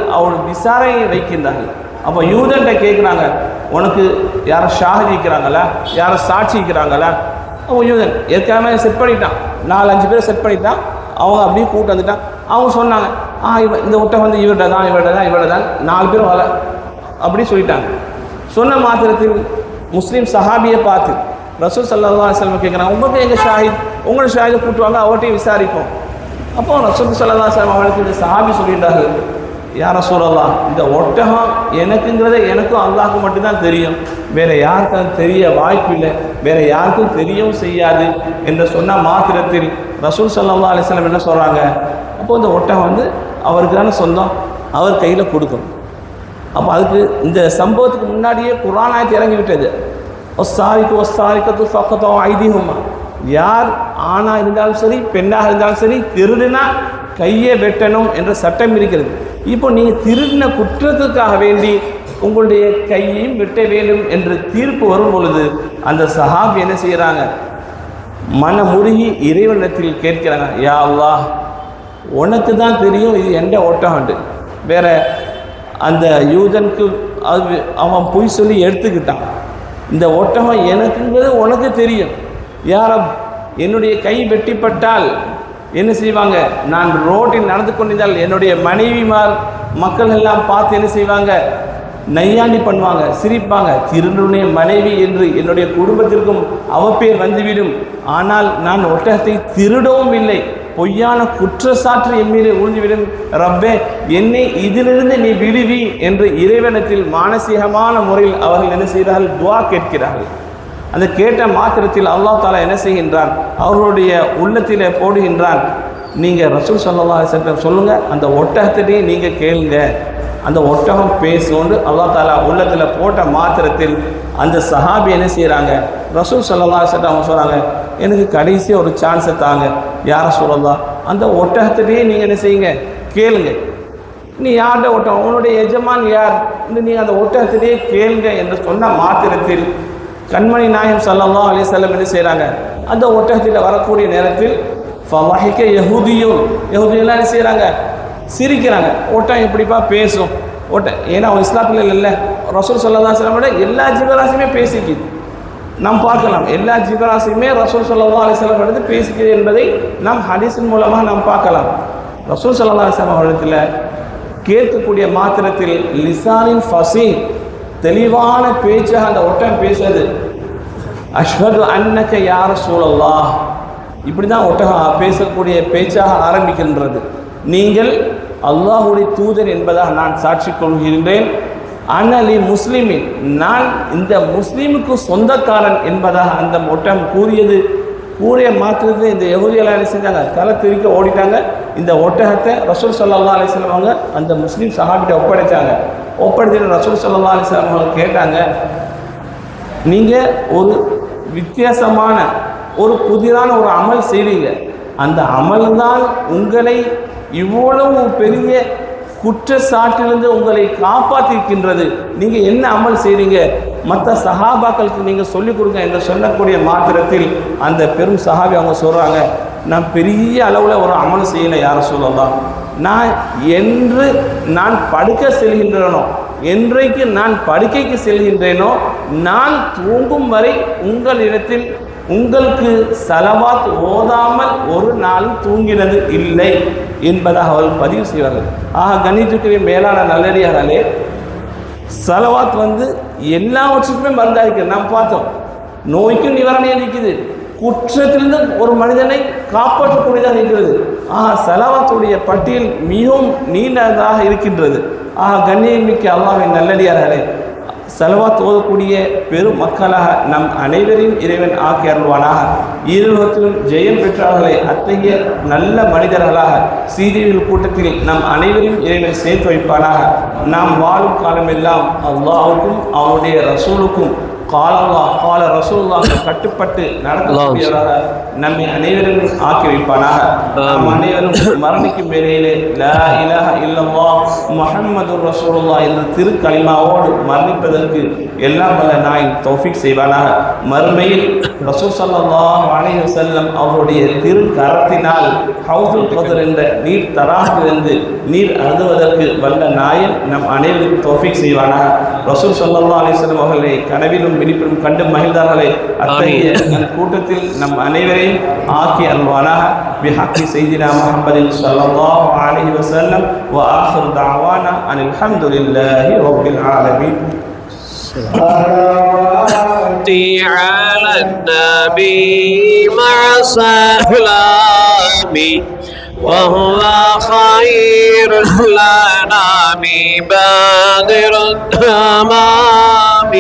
விசாரணையை வைக்கின்றார்கள். அப்போ யூதன்கிட்ட கேட்குறாங்க, உனக்கு யாரை ஷாஹிதி இருக்கிறாங்களா, யாரை சாட்சி இருக்கிறாங்களா? அப்போ யூதன் ஏற்கனவே செட் பண்ணிட்டான், 4-5 பேர் செட் பண்ணிட்டான். அவங்க அப்படியே கூட்டு வந்துட்டான். அவங்க சொன்னாங்க, இந்த ஒட்டகம் இவர்கிட்ட தான் 4 பேர் வர அப்படி சொல்லிட்டாங்க. சொன்ன மாத்திரத்தில் முஸ்லீம் சஹாபியை பார்த்து ரசூல் ஸல்லல்லாஹு அலைஹி வஸல்லம் கேட்குறாங்க, உங்களுக்கு எங்கள் ஷாஹித், உங்களோட ஷாஹிதை கூட்டுவாங்க, அவர்கிட்டையும் விசாரிப்போம். அப்போ ரசூல் ஸல்லல்லாஹு அலைஹி வஸல்லம் அவர்களுக்கு இந்த சஹாபி சொல்லிட்டார்கள், யா ரசூலல்லாஹ், இந்த ஒட்டகம் எனக்குங்கிறத எனக்கும் அல்லாஹ்க்கு மட்டும்தான் தெரியும், வேற யாருக்கும் தெரிய வாய்ப்பில்லை, வேற யாருக்கும் தெரியவும் செய்யாது என்று சொன்ன மாத்திரத்தில் ரசூல் ஸல்லல்லாஹு அலைஹி வஸல்லம் என்ன சொல்கிறாங்க, அப்போ இந்த ஒட்டகம் அவருக்கு தானே சொந்தம், அவர் கையில் கொடுக்கணும். அப்போ அதுக்கு இந்த சம்பவத்துக்கு முன்னாடியே குர்ஆன் ஆயத்து இறங்கி விட்டது. ஒஸ்ஸாரிகத்து ஃபக்தூ ஐதீஹுமா, யார் ஆணாக இருந்தாலும் சரி பெண்ணாக இருந்தாலும் சரி திருடினா கையை வெட்டணும் என்ற சட்டம் இருக்கிறது. இப்போ நீங்கள் திருடின குற்றத்துக்காக வேண்டி உங்களுடைய கையையும் வெட்ட வேண்டும் என்று தீர்ப்பு வரும் பொழுது அந்த சஹாபி என்ன செய்கிறாங்க, மனமுருகி இறைவனிடத்தில் கேட்கிறாங்க, யா அல்லாஹ், உனக்கு தான் தெரியும் இது எந்த ஒட்டகண்டு, வேற அந்த யூதனுக்கு அவன் பொய் சொல்லி எடுத்துக்கிட்டான், இந்த ஒட்டகம் எனக்குங்கிறது உனக்கு தெரியும். யாரப், என்னுடைய கை வெட்டிப்பட்டால் என்ன செய்வாங்க, நான் ரோட்டில் நடந்து கொண்டிருந்தால் என்னுடைய மனைவிமார் மக்கள் எல்லாம் பார்த்து என்ன செய்வாங்க, நையாண்டி பண்ணுவாங்க, சிரிப்பாங்க, திருடனுடைய மனைவி என்று என்னுடைய குடும்பத்திற்கும் அவப்பேர் வந்துவிடும். ஆனால் நான் ஒட்டகத்தை திருடவும் இல்லை, பொய்யான குற்றச்சாற்று என் மீது உழுந்துவிடும். ரப்பே, என்னை இதிலிருந்து நீ விடுவி என்று இறைவனத்தில் மானசீகமான முறையில் அவர்கள் என்ன செய்கிறார்கள், துஆ கேட்கிறார்கள். அந்த கேட்ட மாத்திரத்தில் அல்லாஹ் தஆலா என்ன செய்கின்றான், அவர்களுடைய உள்ளத்திலே போடுகின்றான், நீங்கள் ரசூல் ஸல்லல்லாஹு அலைஹி வஸல்லம் சொல்லுங்கள், அந்த ஒட்டகத்திலேயே நீங்கள் கேளுங்க, அந்த ஒட்டகம் பேசுவோண்டு அல்லாஹ் தஆலா உள்ளத்தில் போட்ட மாத்திரத்தில் அந்த சஹாபி என்ன செய்கிறாங்க, ரசூல் ஸல்லல்லாஹு அலைஹி வஸல்லம் அவங்க சொல்கிறாங்க, எனக்கு கடைசியாக ஒரு சான்ஸை தாங்க யா ரசூலல்லாஹ், அந்த ஒட்டகத்திலேயே நீங்கள் என்ன செய்யுங்க, கேளுங்க. நீ யார்கிட்ட ஒட்டகம், உன்னுடைய எஜமான் யார், நீங்கள் அந்த ஒட்டகத்திலேயே கேளுங்க என்று சொன்ன மாத்திரத்தில் கண்மணி நாயகம் ஸல்லல்லாஹு அலைஹி வஸல்லம் என்ன செய்கிறாங்க, அந்த ஒட்டகத்தில் வரக்கூடிய நேரத்தில் ஃபவஹிக யஹூதியும் என்ன செய்கிறாங்க, சிரிக்கிறாங்க. ஒட்டகம் எப்படிப்பா பேசும், ஏன்னா அவன் இஸ்லாத்தில் இல்லை, ரசூல் ஸல்லல்லாஹு அலைஹி வஸல்லம் எல்லா ஜீவராசியுமே பேசிக்குது. நாம் பார்க்கலாம், எல்லா ஜீவராசியுமே ரசூல் ஸல்லல்லாஹு அலைஹி வஸல்லம் எடுத்து பேசிக்குது என்பதை நாம் ஹதீஸின் மூலமாக நாம் பார்க்கலாம். ரசூல் ஸல்லல்லாஹு அலைஹி வஸல்லம் இடத்துல கேட்கக்கூடிய மாத்திரத்தில் லிசானின் ஃபஸீஹ், தெளிவான பேச்சாக அந்த ஒட்டகம் பேசுறது, அஷ்ஹது அன்னக யா ரசூலல்லாஹ், இப்படி தான் ஒட்டகம் பேசக்கூடிய பேச்சாக ஆரம்பிக்கின்றது. நீங்கள் அல்லாஹுடைய தூதர் என்பதாக நான் சாட்சி கொள்கின்றேன். அனலி முஸ்லிமின், நான் இந்த முஸ்லீமுக்கு சொந்தக்காரன் என்பதாக அந்த ஒட்டகம் கூறியது. கூறிய மாத்திரத்தில் இந்த யஹூதியெல்லாம் என்ன செஞ்சாங்க, தலை திரிக்க ஓடிட்டாங்க. இந்த ஒட்டகத்தை ரசூல் ஸல்லல்லாஹு அலைஹி வஸல்லம் அவங்க அந்த முஸ்லீம் சஹாபிட்ட ஒப்படைச்சாங்க. ஒப்படைத்து ரசூல் ஸல்லல்லாஹு அலைஹி வஸல்லம் அவங்க கேட்டாங்க, நீங்கள் ஒரு வித்தியாசமான ஒரு புதிதான ஒரு அமல் செய்றீங்க, அந்த அமல் தான் உங்களை இவ்வளவு பெரிய குற்றச்சாட்டிலிருந்து உங்களை காப்பாற்றிருக்கின்றது. நீங்கள் என்ன அமல் செய்கிறீங்க, மற்ற சஹாபாக்களுக்கு நீங்கள் சொல்லிக் கொடுங்க என்று சொல்லக்கூடிய மாத்திரத்தில் அந்த பெரும் சஹாபி அவங்க சொல்கிறாங்க, நான் பெரிய அளவில் ஒரு அமல் செய்யலை யார சொல்லலாம். நான் படுக்க செல்கின்றேனோ, என்றைக்கு நான் படுக்கைக்கு செல்கின்றேனோ, நான் தூங்கும் வரை உங்களிடத்தில் உங்களுக்கு சலவாத் ஓதாமல் ஒரு நாள் தூங்கினது இல்லை என்பதாக அவர்கள் பதிவு செய்வார்கள். கணித்துக்குரிய மேலான நல்லடியாராலே சலவாத் எல்லாவற்றுக்குமே மருந்தாக இருக்குது. நாம் பார்த்தோம், நோய்க்கும் நிவாரணையாக இருக்குது, குற்றத்திலிருந்து ஒரு மனிதனை காப்பாற்றக்கூடியதாக இருக்கிறது. சலவாத்துடைய பட்டியல் மிகவும் நீண்டதாக இருக்கின்றது. கண்ணியமிக்க அல்லாஹ்வின் நல்லடியார்களே, சலவாத் ஓதக்கூடிய பெரும் மக்களாக நம் அனைவரையும் இறைவன் ஆக்கி அருள்வானாக. ஈருலகத்திலும் ஜெயம் பெற்றார்களே அத்தகைய நல்ல மனிதர்களாக சீதேவிகள் கூட்டத்தில் நம் அனைவரையும் இறைவன் சேர்த்து வைப்பானாக. நாம் வாழும் காலமெல்லாம் அல்லாஹ்வுக்கும் அவருடைய ரசூலுக்கும் கால ரசூலுல்லாஹ் கட்டுப்பட்டு நடக்கக்கூடியவராக நம்மை அனைவரும் ஆக்கி வைப்பானாக. நாம் அனைவரும் மரணிக்கும் வேளையிலே லா இலாஹ இல்லல்லாஹ் முஹம்மதுர் ரசூலுல்லாஹ் என்ற திருக்கலிமாவோடு மரணிப்பதற்கு எல்லாம் வல்ல நாயன் தௌஃபீக் செய்வானாக. மறுமையில் ரசூல் ஸல்லல்லாஹு அலைஹி வஸல்லம் அவருடைய திருக்கரத்தினால் ஹவுதுல் கௌதர் என்ற நீர் தராசிலிருந்து நீர் அருந்துவதற்கு வல்ல நாயன் நம் அனைவருக்கும் தௌஃபீக் செய்வானாக. ரசூல் ஸல்லல்லாஹு அலைஹி வஸல்லம் அவர்களை கனவிலும் விழிப்பிலும் கண்டு மகிழ்ந்தார்களே அத்தகைய கூட்டத்தில் நம் அனைவரையும் ஆக்கி அல்வானாக. பிஹக்கி சையிதினா முஹம்மதின் ஸல்லல்லாஹு அலைஹி வஸல்லம் வ ஆகிரு தஅவானா அனில் ஹம்துலில்லாஹி ரப்பில் ஆலமீன். على النبي مع سلامي وهو خير الأنام بادر التمام.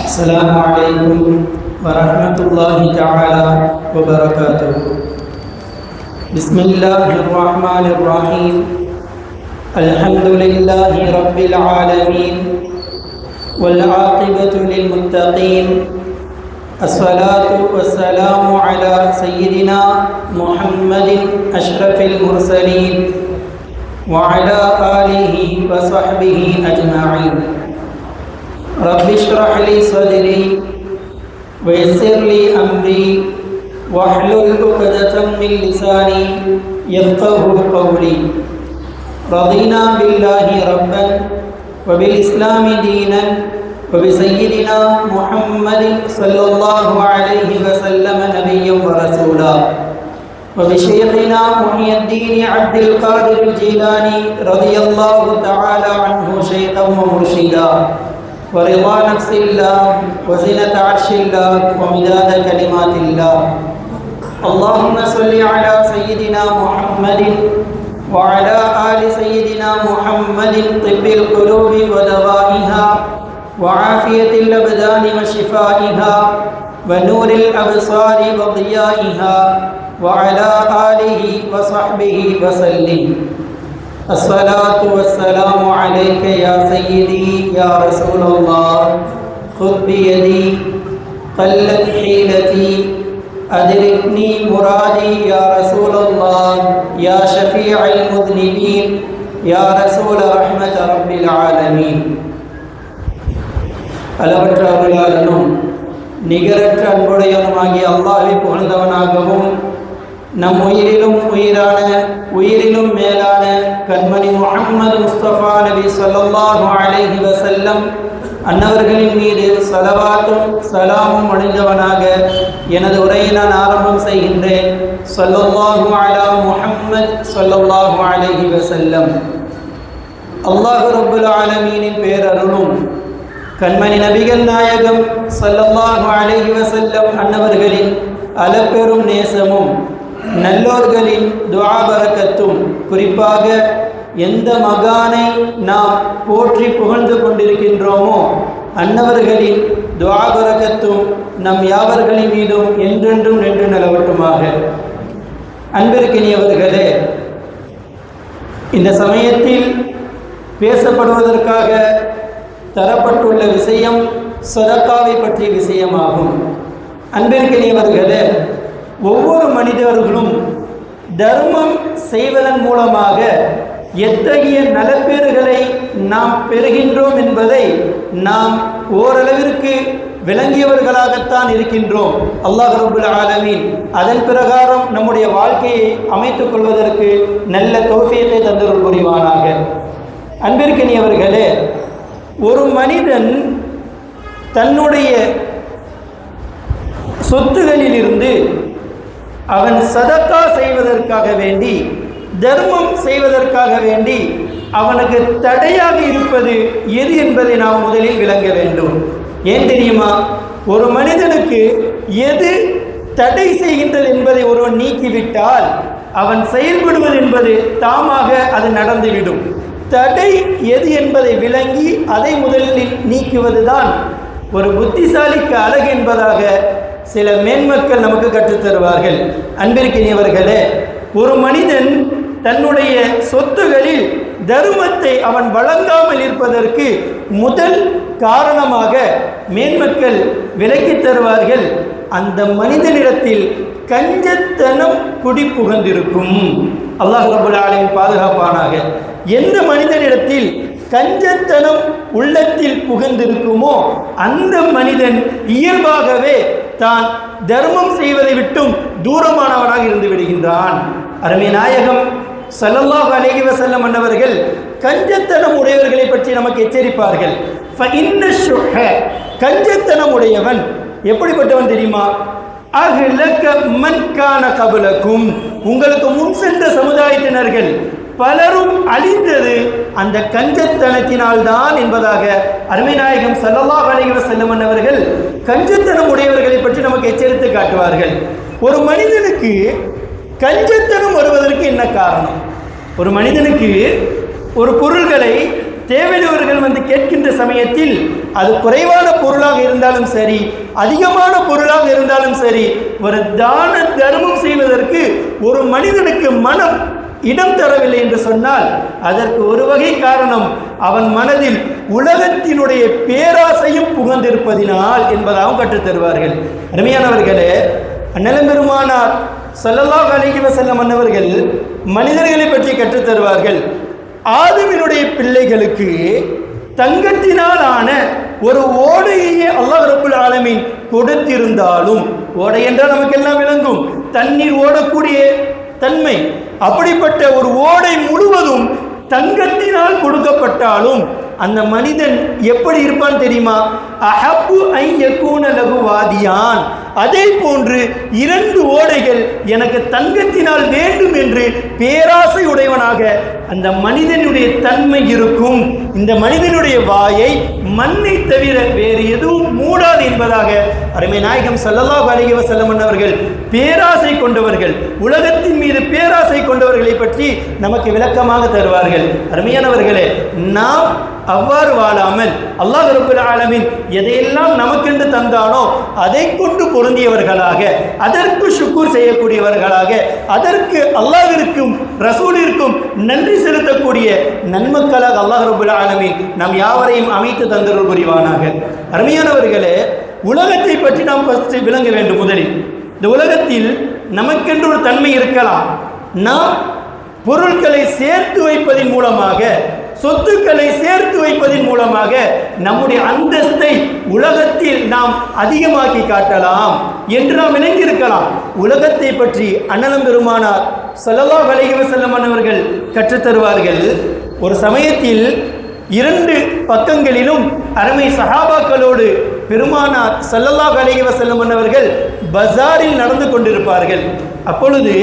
السلام عليكم ورحمة الله تعالى وبركاته. بسم الله الرحمن الرحيم. الحمد لله رب العالمين والعاقبة للمتقين. الصلاة والسلام على سيدنا محمد أشرف المرسلين وعلى آله وصحبه أجمعين. رب اشرح لي صدري ويسر لي أمري واحلل عقدة من لساني يفقه قولي. رضينا بالله ربا وبالإسلام دينا وبسيدنا محمد صلى الله عليه وسلم نبيا ورسولا وبشيخنا محي الدين عبد القادر الجيلاني رضي الله تعالى عنه شيخا ومرشدا ورضا نفس الله وزنة عرش الله ومداد كلمات الله. اللهم صل على سيدنا محمد وعلى آل سيدنا محمد طب القلوب ودوائها وعافية الأبدان وشفائها ونور الأبصار وضيائها وعلى آله وصحبه وسلم. الصلاة والسلام عليك يا سيدي يا رسول الله. خذ بيدي قلت حيلتي أدركني مرادي يا رسول الله. يا شفيع المذنبين يا رسول رحمة رب العالمين. அளவற்ற அருளாளனும் நிகரற்ற அன்புடையவனுமாகிய அல்லாஹ்வை புகழ்ந்தவனாகவும் நம் உயிரிலும் உயிரான உயிரிலும் மேலான கண்மணி முஹம்மது முஸ்தபா நபி ஸல்லல்லாஹு அலைஹி வஸல்லம் அன்னவர்களின் மீது ஸலவாத்தும் ஸலாமும் அணிந்தவனாக எனது உரையை நான் ஆரம்பம் செய்கின்றேன். ஸல்லல்லாஹு அலா முஹம்மத் ஸல்லல்லாஹு அலைஹி வஸல்லம். அல்லாஹ் ரப்புல் ஆலமீனின் பேரருளும் கண்மணி நபிகள் நாயகம் ஸல்லல்லாஹு அலைஹி வஸல்லம் அன்னவர்களின் அளப்பெரும் நேசமும் நல்லோர்களின் துஆ பரக்கத்தும், குறிப்பாக எந்த மகானை நாம் போற்றி புகழ்ந்து கொண்டிருக்கின்றோமோ அன்னவர்களின் துஆ பரக்கத்தும் நம் யாவர்களின் மீதும் என்றென்றும் நின்று நிலவட்டுமாக. அன்பிற்கினியவர்களே, இந்த சமயத்தில் பேசப்படுவதற்காக தரப்பட்டுள்ள விஷயம் சதக்காவை பற்றிய விஷயமாகும். அன்பிற்கினியவர்களே, ஒவ்வொரு மனிதர்களும் தர்மம் செய்வதன் மூலமாக எத்தகைய நலப்பேறுகளை நாம் பெறுகின்றோம் என்பதை நாம் ஓரளவிற்கு விளங்கியவர்களாகத்தான் இருக்கின்றோம். அல்லாஹ் ரப்புல் ஆலமீன் அதன் பிரகாரம் நம்முடைய வாழ்க்கையை அமைத்துக் கொள்வதற்கு நல்ல தௌஃபீகை தந்தருள் புரிவானாக. அன்பிற்கினியவர்களே, ஒரு மனிதன் தன்னுடைய சொத்துகளிலிருந்து அவன் சதக்கா செய்வதற்காக வேண்டி, தர்மம் செய்வதற்காக வேண்டி அவனுக்கு தடையாக இருப்பது எது என்பதை நாம் முதலில் விளங்க வேண்டும். ஏன் தெரியுமா? ஒரு மனிதனுக்கு எது தடை செய்கின்றது என்பதை ஒருவன் நீக்கிவிட்டால் அவன் செயல்படுவது என்பது தாமாக அது நடந்துவிடும். தடை எது என்பதை விளங்கி அதை முதலில் நீக்குவதுதான் ஒரு புத்திசாலிக்கு அழகு என்பதாக சில மேன்மக்கள் நமக்கு கற்றுத்தருவார்கள். அன்பிற்கினியவர்களே, ஒரு மனிதன் தன்னுடைய சொத்துகளில் தர்மத்தை அவன் வழங்காமல் இருப்பதற்கு முதல் காரணமாக மேன்மக்கள் விலக்கி தருவார்கள், அந்த மனிதனிடத்தில் கஞ்சத்தனம் குடி புகழ்ந்திருக்கும். அல்லாஹ் ரப்புல் ஆலமீன் பாதுகாப்பானாக. எந்த மனிதனிடத்தில் கஞ்சத்தனம் உள்ளத்தில் புகுந்திருக்குமோ அந்த மனிதன் இயல்பாகவே தான் தர்மம் செய்வதை விட்டும் தூரமானவனாக இருந்து விடுகின்றான். அருமை நாயகம் ஸல்லல்லாஹு அலைஹி வஸல்லம் அன்னவர்கள் கஞ்சத்தனம் உடையவர்களை பற்றி நமக்கு எச்சரிப்பார்கள். கஞ்சத்தனம் உடையவன் எப்படிப்பட்டவன் தெரியுமா? அஹ்லக மன் கான கபலக்கும், உங்களுக்கு முன் சென்ற சமுதாயத்தினர்கள் பலரும் அழிந்தது அந்த கஞ்சத்தனத்தினால்தான் என்பதாக அருமை நாயகம் ஸல்லல்லாஹு அலைஹி வஸல்லம் அன்னவர்கள் கஞ்சத்தனம் உடையவர்களை பற்றி நமக்கு எச்சரித்து காட்டுவார்கள். ஒரு மனிதனுக்கு கஞ்சத்தனம் வருவதற்கு என்ன காரணம்? ஒரு மனிதனுக்கு ஒரு பொருள்களை தேவையுள்ளவர்கள் வந்து கேட்கின்ற சமயத்தில் அது குறைவான பொருளாக இருந்தாலும் சரி, அதிகமான பொருளாக இருந்தாலும் சரி, ஒரு தான தர்மம் செய்வதற்கு ஒரு மனிதனுக்கு மனம் இடம் தரவில்லை என்று சொன்னால் அதற்கு ஒரு வகை காரணம் அவன் மனதில் உலகத்தினுடைய பேராசையும் புகழ்ந்திருப்பதினால் என்பதாகவும் கற்றுத்தருவார்கள். அருமையானவர்களே, அண்ணலம் பெருமானார் ஸல்லல்லாஹு அலைஹி வஸல்லம் அன்னவர்கள் மனிதர்களை பற்றி கற்றுத்தருவார்கள். ஆதமினுடைய பிள்ளைகளுக்கு தங்கத்தினால் ஆன ஒரு ஓடையே அல்லாஹ் ரப்புல் ஆலமீன் கொடுத்திருந்தாலும், ஓடை என்றால் நமக்கெல்லாம் விளங்கும், தண்ணீர் ஓடக்கூடிய தன்மை, அப்படிப்பட்ட ஒரு ஓடை முழுவதும் தங்கத்தினால் கொடுக்கப்பட்டாலும் அந்த மனிதன் எப்படி இருப்பான் தெரியுமா? அஹப்பு ஐ யகூன லஹு வாதியான், அதே போன்று 2 ஓடைகள் எனக்கு தங்கத்தினால் வேண்டும் என்று பேராசை உடையவனாக அந்த மனிதனுடைய தன்மை இருக்கும். இந்த மனிதனுடைய வாயை மண்ணை தவிர வேறு எதுவும் மூடாது என்பதாக அருமை நாயகம் ஸல்லல்லாஹு அலைஹி வஸல்லம் அவர்கள் பேராசை கொண்டவர்கள், உலகத்தின் மீது பேராசை கொண்டவர்களை பற்றி நமக்கு விளக்கமாக தருவார்கள். அருமையானவர்களே, நாம் அவ்வாறு வாழாமல் அல்லாஹ் ரப்புல் ஆலமீன் எதையெல்லாம் நமக்கென்று தந்தானோ அதை கொண்டு பொருந்தியவர்களாக, அதற்கு ஷுக்கூர் செய்யக்கூடியவர்களாக, அதற்கு அல்லாஹ்விற்கும் ரசூலிற்கும் நன்றி செலுத்தக்கூடிய நன்மக்களாக அல்லாஹ் ரப்புல் ஆலமீன் நம் யாவரையும் அமைத்து தந்தருள் புரிவானாக. அருமையானவர்களே, உலகத்தை பற்றி நாம் ஃபர்ஸ்ட் விளங்க வேண்டும். முதலில் இந்த உலகத்தில் நமக்கென்று ஒரு தன்மை இருக்கலாம். நாம் பொருட்களை சேர்த்து வைப்பதன் மூலமாக, சொத்துக்களை சேர்த்து வைப்பதன் மூலமாக நம்முடைய அந்தஸ்தை உலகத்தில் நாம் அதிகமாக்கி காட்டலாம் என்று நாம் விளங்கியிருக்கலாம். உலகத்தை பற்றி அண்ணலம் பெருமானார் ஸல்லல்லாஹு அலைஹி வஸல்லம் அவர்கள் கற்றுத்தருவார்கள். ஒரு சமயத்தில் 2 பக்கங்களிலும் அருமை சஹாபாக்களோடு பெருமானார் ஸல்லல்லாஹு அலைஹி வஸல்லம் அவர்கள் பஜாரில் நடந்து கொண்டிருப்பார்கள். அப்பொழுது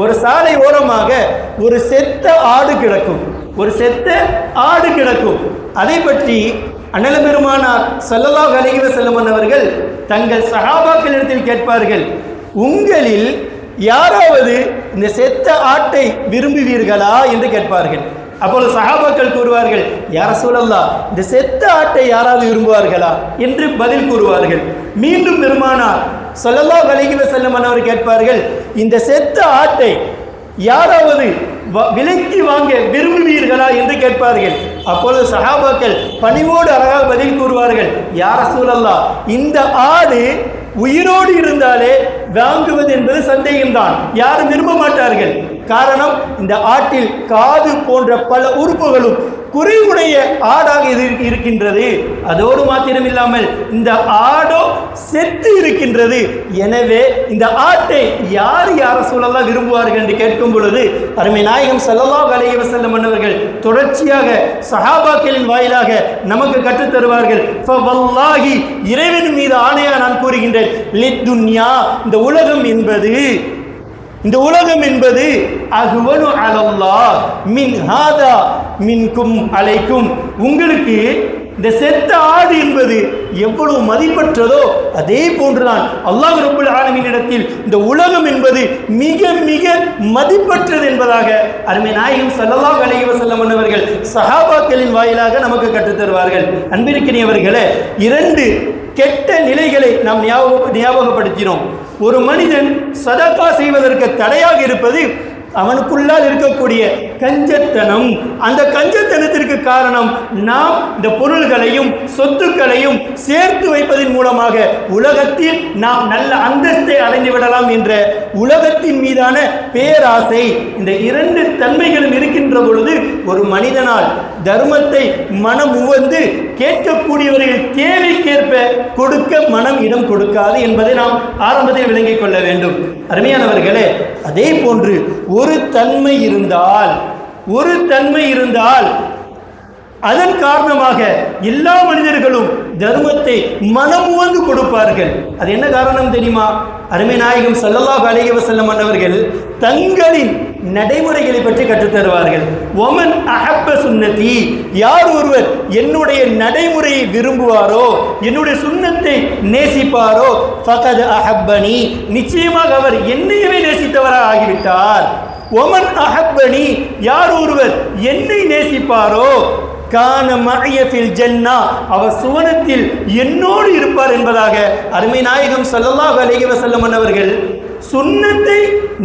ஒரு சாலை ஓரமாக ஒரு செத்த ஆடு கிடக்கும், ஒரு செத்த ஆடு கிடக்கும். அதை பற்றி அண்ணல் பெருமானார் ஸல்லல்லாஹு அலைஹி வஸல்லம் அவர்கள் தங்கள் சஹாபாக்களிடத்தில் கேட்பார்கள், உங்களில் யாராவது இந்த செத்த ஆட்டை விரும்புவீர்களா என்று கேட்பார்கள். அப்பொழுது சஹாபாக்கள் கூறுவார்கள், யா ரசூலல்லாஹ், இந்த செத்த ஆட்டை யாராவது விரும்புவார்களா என்று பதில் கூறுவார்கள். மீண்டும் பெருமானார் ஸல்லல்லாஹு அலைஹி வஸல்லம் அவர் கேட்பார்கள், இந்த செத்த ஆட்டை யாராவது விலைக்கு வாங்க விரும்புவீர்களா என்று கேட்பார்கள். அப்பொழுது சஹாபாக்கள் பணிவோடு அழகாக பதில் கூறுவார்கள், யா ரசூலல்லாஹ், இந்த ஆடு உயிரோடு இருந்தாலே வாங்குவது என்பது சந்தேகம்தான், யாரும் விரும்ப மாட்டார்கள். காரணம், இந்த ஆட்டில் காது போன்ற பல உறுப்புகளும் குறைவுடைய ஆடாக இருக்கின்றது. அதோடு மாத்திரமில்லாமல் இந்த ஆடோ செத்து இருக்கின்றது. எனவே இந்த ஆட்டை யார் ரசூலல்லாஹ் விரும்புவார்கள் என்று கேட்கும் பொழுது அருமை நாயகம் ஸல்லல்லாஹு அலைஹி வஸல்லம் அவர்கள் தொடர்ச்சியாக சஹாபாக்களின் வாயிலாக நமக்கு கற்றுத் தருவார்கள், ஃபவல்லாஹி, இறைவன் மீது ஆணையாக நான் கூறுகின்றேன், லித்துன்யா, இந்த உலகம் என்பது அஹ்வனு அலல்லாஹ் மின் ஹாதா மின்கும் அலைக்கும், உங்களுக்கு இந்த செத்த ஆடு என்பது எவ்வளவு மதிப்பற்றதோ அதே போன்றுதான் அல்லாஹ் ரப்பல் ஆலமீன் இடத்தில் இந்த உலகம் என்பது மிக மிக மதிப்பற்றது என்பதாக அருமை நாயகம் ஸல்லல்லாஹு அலைஹி வஸல்லம் அவர்கள் சஹாபாக்களின் வாயிலாக நமக்கு கற்றுத் தருவார்கள். அன்பிற்கினியவர்களே, 2 கெட்ட நிலைகளை நாம் ஞாபகப்படுத்தினோம். ஒரு மனிதன் சதகா செய்வதற்கு தடையாக இருப்பது அவனுக்குள்ளால் இருக்கக்கூடிய கஞ்சத்தனம். அந்த கஞ்சத்தனத்திற்கு காரணம் நாம் இந்த பொருள்களையும் சொத்துக்களையும் சேர்த்து வைப்பதன் மூலமாக உலகத்தில் நாம் நல்ல அந்தஸ்தை அடைந்து விடலாம் என்ற உலகத்தின் மீதான பேராசை. இந்த 2 தன்மைகளும் இருக்கின்ற பொழுது ஒரு மனிதனால் தர்மத்தை மனம் உவந்து கேட்கக்கூடியவர்கள் தேவைக்கேற்ப கொடுக்க மனம் இடம் கொடுக்காது என்பதை நாம் ஆரம்பத்தில் விளங்கிக் கொள்ள வேண்டும். அருமையானவர்களே, அதே போன்று ஒரு தன்மை இருந்தால் அதன் காரணமாக எல்லா மனிதர்களும் தர்மத்தை மனமுவந்து கொடுப்பார்கள். அது என்ன காரணம் தெரியுமா? அருமை நாயகம் ஸல்லல்லாஹு அலைஹி வஸல்லம் அவர்கள் தங்களின் நடைமுறைகளை பற்றி கற்றுத் தருவார்கள். ஒமன் அஹப்ப சுன்னதி, யார் ஒருவர் என்னுடைய நடைமுறையை விரும்புவாரோ, என்னுடைய சுன்னத்தை நேசிப்பாரோ, ஃபகத் அஹப்பனி, நிச்சயமாக அவர் என்னையவே நேசித்தவராக ஆகிவிட்டார். ஒமன் அஹப்பனி, யார் ஒருவர் என்னை நேசிப்பாரோ, கான மஅய ஃபில் ஜன்னா, அவர் சுவனத்தில் என்னோடு இருப்பார் என்பதாக அருமை நாயகம் ஸல்லல்லாஹு அலைஹி வஸல்லம் அவர்கள் சுன்னத்தை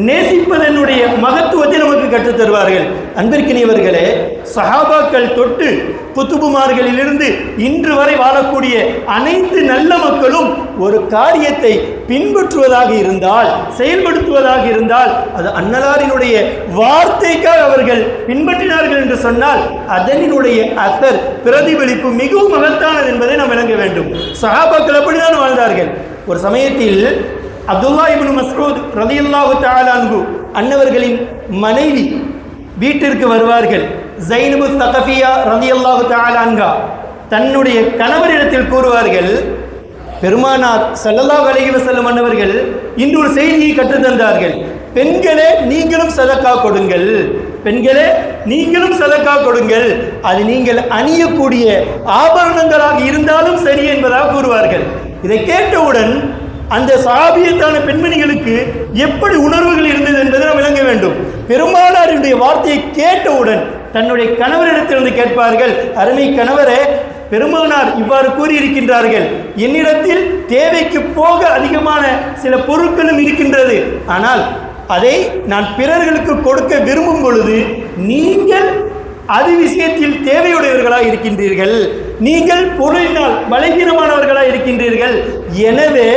நேசிப்பதனுடைய மகத்துவத்தை நமக்கு கற்றுத் தருவார்கள். அன்பிற்கினியவர்களே, சஹாபாக்கள் தொட்டு குத்துபுமார்களிலிருந்து இன்று வரை வாழக்கூடிய அனைத்து நல்ல மக்களும் ஒரு காரியத்தை பின்பற்றுவதாக இருந்தால், செயல்படுத்துவதாக இருந்தால், அது அன்னலாரினுடைய வார்த்தைக்காக அவர்கள் பின்பற்றினார்கள் என்று சொன்னால் அதனுடைய அசர், பிரதிபலிப்பு மிகவும் மகத்தானது என்பதை நாம் விளங்க வேண்டும். சஹாபாக்கள் அப்படிதான் வாழ்ந்தார்கள். ஒரு சமயத்தில் அப்துல்லா இப்னு மஸ்ஊத் ரலியல்லாஹு தஆலா அன்ஹு அன்னவர்களின் மனைவி வீட்டிற்கு வருவார்கள். ஸைனபு ஸகஃபியா ரலியல்லாஹு தஆலா அன்ஹா தன்னுடைய கணவரிடத்தில் கூறுவார்கள், பெருமானார் ஸல்லல்லாஹு அலைஹி வஸல்லம் அன்னவர்கள் இன்று ஒரு செய்தியை கற்றுத் தந்தார்கள், பெண்களே நீங்களும் சதக்கா கொடுங்கள், பெண்களே நீங்களும் சதக்கா கொடுங்கள், அது நீங்கள் அணியக்கூடிய ஆபரணங்களாக இருந்தாலும் சரி என்பதாக கூறுவார்கள். இதை கேட்டவுடன் அந்த சஹாபியத்தான பெண்மணிகளுக்கு எப்படி உணர்வுகள் இருந்தது என்பதை நாம் விளங்க வேண்டும். பெருமானாருடைய வார்த்தையை கேட்டவுடன் தன்னுடைய கணவரிடத்திலிருந்து கேட்பார்கள், அருமை கணவரே, பெருமானார் இவ்வாறு கூறியிருக்கின்றார்கள், என்னிடத்தில் தேவைக்கு போக அதிகமான சில பொருட்களும் இருக்கின்றது, ஆனால் அதை நான் பிறர்களுக்கு கொடுக்க விரும்பும் பொழுது நீங்கள் அது விஷயத்தில் தேவையுடையவர்களாக இருக்கின்றீர்கள், நீங்கள் பொருளினால் பலகீனமானவர்களாக இருக்கின்றீர்கள், எனவே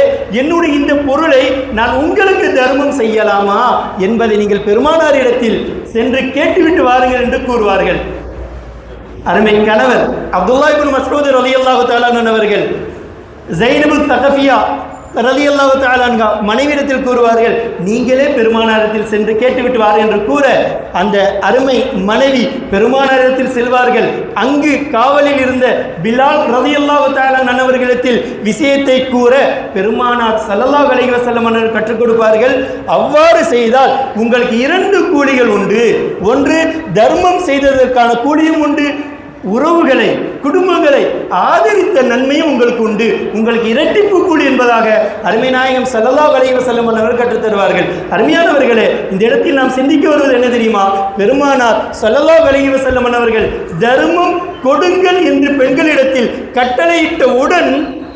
என்னுடைய இந்த பொருளை நான் உங்களுக்கு தர்மம் செய்யலாமா என்பதை நீங்கள் பெருமானாரிடத்தில் சென்று கேட்டுவிட்டு வாருங்கள் என்று கூறுவார்கள். அருமை கணவர் அப்துல்லா இப்னு மஸ்ஊத் ரலியல்லாஹு தஆலா அவர்கள் ஸைனபு ஸகஃபியா ரலியல்லாஹு தஆலா அன்ஹா மனைவியிடத்தில் கூறுவார்கள், நீங்களே பெருமானாரிடத்தில் சென்று கேட்டுவிட்டு வாருங்கள் என்று கூற அந்த அருமை மனைவி பெருமானாரிடத்தில் செல்வார்கள். அங்கு காவலில் இருந்த பிலால் ரலியல்லாஹு தஆலா அவர்களிடத்தில் விஷயத்தை கூற பெருமானார் ஸல்லல்லாஹு அலைஹி வஸல்லம் அவர்கள் கற்றுக் கொடுப்பார்கள், அவ்வாறு செய்தால் உங்களுக்கு 2 கூலிகள் உண்டு, ஒன்று தர்மம் செய்ததற்கான கூலியும் உண்டு, உறவுகளை குடும்பங்களை ஆதரித்த நன்மையும் உங்களுக்கு உண்டு, உங்களுக்கு இரட்டிப்பு கூலி என்பதாக அருமை நாயகம் ஸல்லல்லாஹு அலைஹி வஸல்லம் அவர்கள் கற்றுத் தருவார்கள். அருமையானவர்களே, இந்த இடத்தில் நாம் சிந்திக்க வருவது என்ன தெரியுமா? பெருமானார் ஸல்லல்லாஹு அலைஹி வஸல்லம் அவர்கள் தர்மம் கொடுங்கள் என்று பெண்களிடத்தில் கட்டளையிட்டவுடன்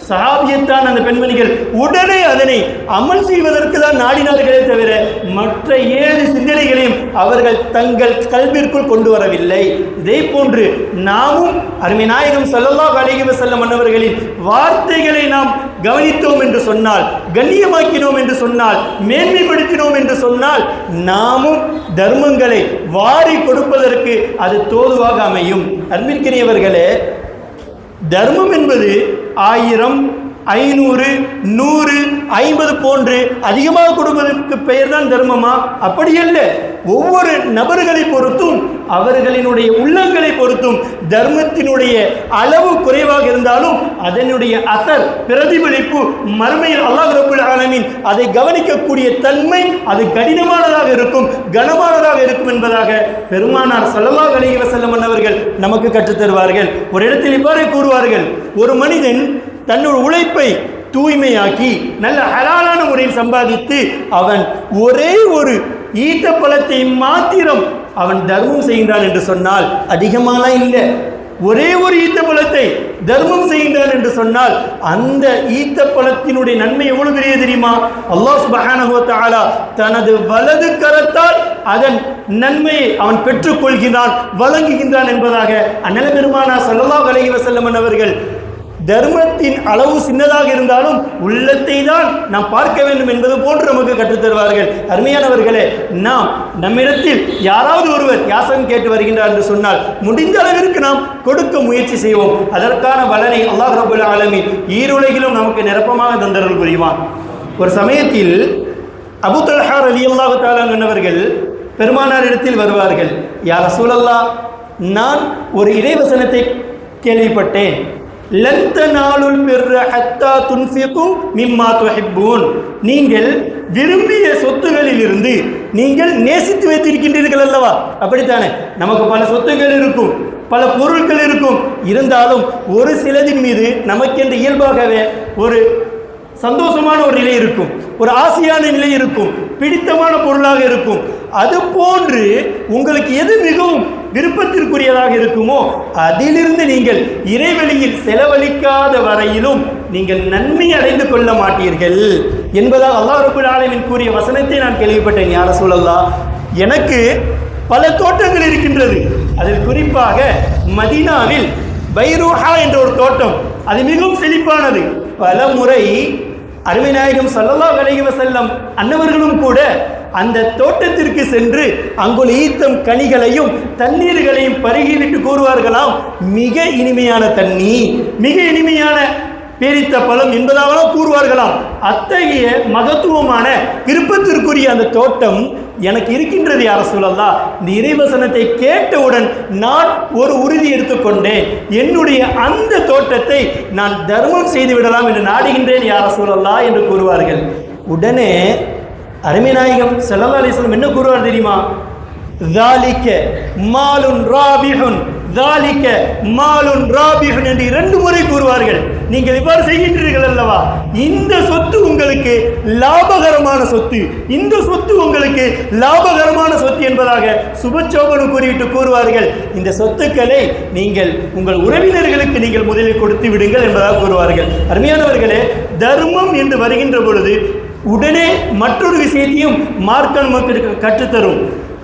சஹாபியத்தான் அந்த பெண்மணிகள் உடனே அதனை அமல் செய்வதற்கு தான் நாடினார்களே தவிர மற்ற 7 சிந்தனைகளையும் அவர்கள் தங்கள் கல்விற்குள் கொண்டு வரவில்லை. இதே போன்று நாமும் அருமை நாயகம் ஸல்லல்லாஹு அலைஹி வஸல்லம் அவர்களின் வார்த்தைகளை நாம் கவனித்தோம் என்று சொன்னால், கண்ணியமாக்கினோம் என்று சொன்னால், மேன்மைப்படுத்தினோம் என்று சொன்னால், நாமும் தர்மங்களை வாரி கொடுப்பதற்கு அது தோதுவாக அமையும். அன்பிற்கினியவர்களே, தர்மம் என்பது 1000, 500, 100, 50 போன்று அதிகமாக கொடுப்பதற்கு பெயர் தான் தர்மமா? அப்படி அல்ல. ஒவ்வொரு நபர்களை பொறுத்தும் அவர்களினுடைய உள்ளங்களை பொறுத்தும் தர்மத்தினுடைய அளவு குறைவாக இருந்தாலும் அதனுடைய அசர் பிரதிபலிப்பு மறுமையில் அல்லாஹ் ரப்பல் ஆலமீன் அதை கவனிக்கக்கூடிய தன்மை அது கடினமானதாக இருக்கும், கனமானதாக இருக்கும் என்பதாக பெருமானார் ஸல்லல்லாஹு அலைஹி வஸல்லம் அவர்கள் நமக்கு கற்றுத் தருவார்கள். ஒரு இடத்தில் இவ்வாறு கூறுவார்கள், ஒரு மனிதன் தன்னுடைய உழைப்பை தூய்மையாக்கி நல்ல ஹலாலான முறையில் சம்பாதித்து அவன் ஒரே ஒரு ஈத்த பழத்தை மாத்திரம் அவன் தர்மம் செய்கின்றான் என்று சொன்னால், அதிகமாலாம் இல்லை, ஒரே ஒரு ஈத்த பழத்தை தர்மம் செய்கின்றான் என்று சொன்னால் அந்த ஈத்த பழத்தினுடைய நன்மை எவ்வளவு பெரிய தெரியுமா? அல்லாஹ் சுப்ஹானஹு வ தஆலா தனது வலது கரத்தால் அதன் நன்மையை அவன் பெற்றுக்கொள்கிறான், வழங்குகின்றான் என்பதாக அன்னல பெருமானார் ஸல்லல்லாஹு அலைஹி வஸல்லம் அவர்கள் தர்மத்தின் அளவு சின்னதாக இருந்தாலும் உள்ளத்தை தான் நாம் பார்க்க வேண்டும் என்பது போன்று நமக்கு கற்றுத்தருவார்கள். அருமையானவர்களே, நாம் நம்மிடத்தில் யாராவது ஒருவர் யாசகம் கேட்டு வருகின்றார் என்று சொன்னால் முடிந்த அளவிற்கு நாம் கொடுக்க முயற்சி செய்வோம். அதற்கான பலனை அல்லாஹ் ரப்பல் ஆலமீன் ஈருலகிலும் நமக்கு நிரப்பமாக தந்தருள் புரிவான். ஒரு சமயத்தில் அபூ தல்ஹா ரலியல்லாஹு தஆலா அன்ஹு பெருமானார் இடத்தில் வருவார்கள். யா ரசூலல்லாஹ், நான் ஒரு இறைவசனத்தை கேள்விப்பட்டேன். லன் தனாலுல் பிர்ர ஹத்தா துன்ஃபிகு மிம்மா துஹிப்பூன். நீங்கள் விரும்பிய சொத்துகளில் இருந்து நீங்கள் நேசித்து வைத்திருக்கின்றீர்கள் அல்லவா? அப்படித்தானே? நமக்கு பல சொத்துக்கள் இருக்கும், பல பொருட்கள் இருக்கும், இருந்தாலும் ஒரு சிலதின் மீது நமக்கென்று இயல்பாகவே ஒரு சந்தோஷமான ஒரு நிலை இருக்கும், ஒரு ஆசையான நிலை இருக்கும், பிடித்தமான பொருளாக இருக்கும். அது போன்று உங்களுக்கு எது மிகவும் விருப்பத்திற்குரியதாக இருக்குமோ அதிலிருந்து நீங்கள் இறைவழியில் செலவழிக்காத வரையிலும் நீங்கள் நன்மை அடைந்து கொள்ள மாட்டீர்கள் என்பதாக அல்லாஹ் ரப்பல் ஆலமீன் கூறிய வசனத்தை நான் கேள்விப்பட்டேன். யா ரசூலல்லாஹ், எனக்கு பல தோட்டங்கள் இருக்கின்றது. அதில் குறிப்பாக மதீனாவில் பைரூஹா என்ற ஒரு தோட்டம், அது மிகவும் செழிப்பானது. பல முறை அருமை நாயகம் ஸல்லல்லாஹு அலைஹி வஸல்லம் அன்னவர்களும் கூட அந்த தோட்டத்திற்கு சென்று அங்குள்ள ஈத்தம் கனிகளையும் தண்ணீர்களையும் பருகிவிட்டு கூறுவார்களாம், மிக இனிமையான தண்ணீர், மிக இனிமையான பேரித்த பழம் என்பதாகலாம் கூறுவார்களாம். அத்தகைய மகத்துவமான விருப்பத்திற்குரிய அந்த தோட்டம் எனக்கு இருக்கின்றது. யா ரசூலல்லாஹ், இந்த இறைவசனத்தை கேட்டவுடன் நான் ஒரு உறுதி எடுத்துக்கொண்டேன், என்னுடைய அந்த தோட்டத்தை நான் தர்மம் செய்து விடலாம் என்று நாடுகின்றேன் யா ரசூலல்லாஹ் என்று கூறுவார்கள். உடனே அருமை நாயகம் ஸல்லல்லாஹு அலைஹி வஸல்லம் என்ன கூறுவார் தெரியுமா? ذَلِكَ مَالٌ رَابِحٌ ذَلِكَ مَالٌ رَابِحٌ என்று 2 முறை கூறுவார்கள். நீங்கள் இவ்வாறு செய்கின்றீர்கள் அல்லவா, இந்த சொத்து உங்களுக்கு லாபகரமான சொத்து, இந்த சொத்து உங்களுக்கு லாபகரமான சொத்து என்பதாக சுபச்சோபனம் கூறிவிட்டு கூறுவார்கள், இந்த சொத்துக்களை நீங்கள் உங்கள் உறவினர்களுக்கு நீங்கள் முதலில் கொடுத்து விடுங்கள் என்பதாக கூறுவார்கள். அருமையானவர்களே, தர்மம் என்று வருகின்ற பொழுது உடனே மற்றொரு விஷயத்தையும் மார்க்கம் நமக்கு கற்றுத்தரும்.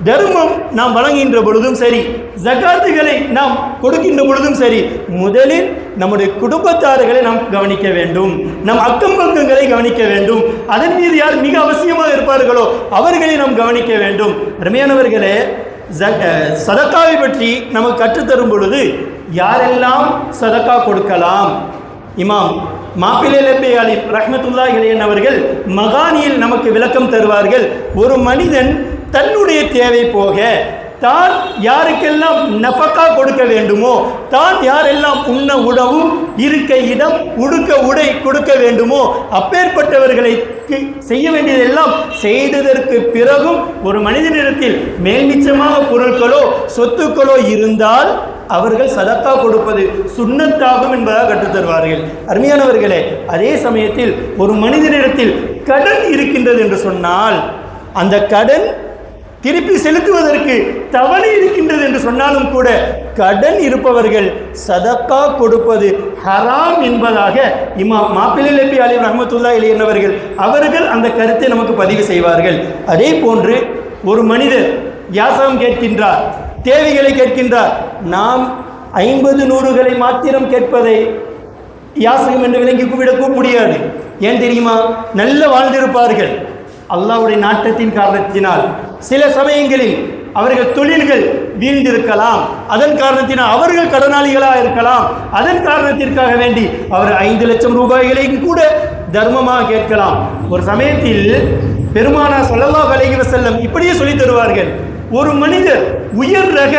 தர்மம் நாம் வழங்குகின்ற பொழுதும் சரி, ஜகாத்துகளை நாம் கொடுக்கின்ற பொழுதும் சரி, முதலில் நம்முடைய குடும்பத்தார்களை நாம் கவனிக்க வேண்டும், நம் அக்கம் பக்கங்களை கவனிக்க வேண்டும், அதன் மீது யார் மிக அவசியமாக இருப்பார்களோ அவர்களை நாம் கவனிக்க வேண்டும். அருமையானவர்களே, சதக்காவை பற்றி நமக்கு கற்றுத்தரும் பொழுது யாரெல்லாம் சதக்கா கொடுக்கலாம்? இமாம் மாப்பிள்ளை லப்பே அலி ரஹ்மத்துல்லாஹி அலைஹி அவர்கள் மகானியில் நமக்கு விளக்கம் தருவார்கள். ஒரு மனிதன் தன்னுடைய தேவை போக தான் யாருக்கெல்லாம் நஃபக்கா கொடுக்க வேண்டுமோ, தான் யாரெல்லாம் உண்ண உணவு, இருக்க இடம், உடுக்க உடை கொடுக்க வேண்டுமோ அப்பேற்பட்டவர்களை செய்ய வேண்டியதெல்லாம் செய்ததற்கு பிறகும் ஒரு மனிதனிடத்தில் மேல்மிச்சமாக பொருட்களோ சொத்துக்களோ இருந்தால் அவர்கள் சதக்கா கொடுப்பது சுன்னத்தாகும் என்பதாக கற்றுத்தருவார்கள். அருமையானவர்களே, அதே சமயத்தில் ஒரு மனிதனிடத்தில் கடன் இருக்கின்றது என்று சொன்னால் அந்த கடன் திருப்பி செலுத்துவதற்கு தவணை இருக்கின்றது என்று சொன்னாலும் கூட கடன் இருப்பவர்கள் சதக்கா கொடுப்பது ஹராம் என்பதாக இமாம் மாப்பிள்ளை லெப்பி அலி ரஹ்மத்துல்லாஹி அலைஹி அவர்கள் அந்த கருத்தை நமக்கு பதிவு செய்வார்கள். அதே போன்று ஒரு மனிதர் யாசகம் கேட்கின்றார், தேவைகளை கேட்கின்றார். நாம் 50-100களை மாத்திரம் கேட்பதை யாசகம் என்று விளங்கி விடவும் முடியாது. ஏன் தெரியுமா? நல்ல வாழ்ந்திருப்பார்கள். அல்லாஹ்வுடைய நாட்டத்தின் காரணத்தினால் சில சமயங்களில் அவர்கள் தொழில்கள் வீழ்ந்திருக்கலாம், அதன் காரணத்தினால் அவர்கள் கடனாளிகளாக இருக்கலாம். அதன் காரணத்திற்காக வேண்டி அவர் 5 லட்சம் ரூபாய்களையும் கூட தர்மமாக கேட்கலாம். ஒரு சமயத்தில் பெருமானார் ஸல்லல்லாஹு அலைஹி வஸல்லம் இப்படியே சொல்லி தருவார்கள், ஒரு மனிதர் உயர் ரக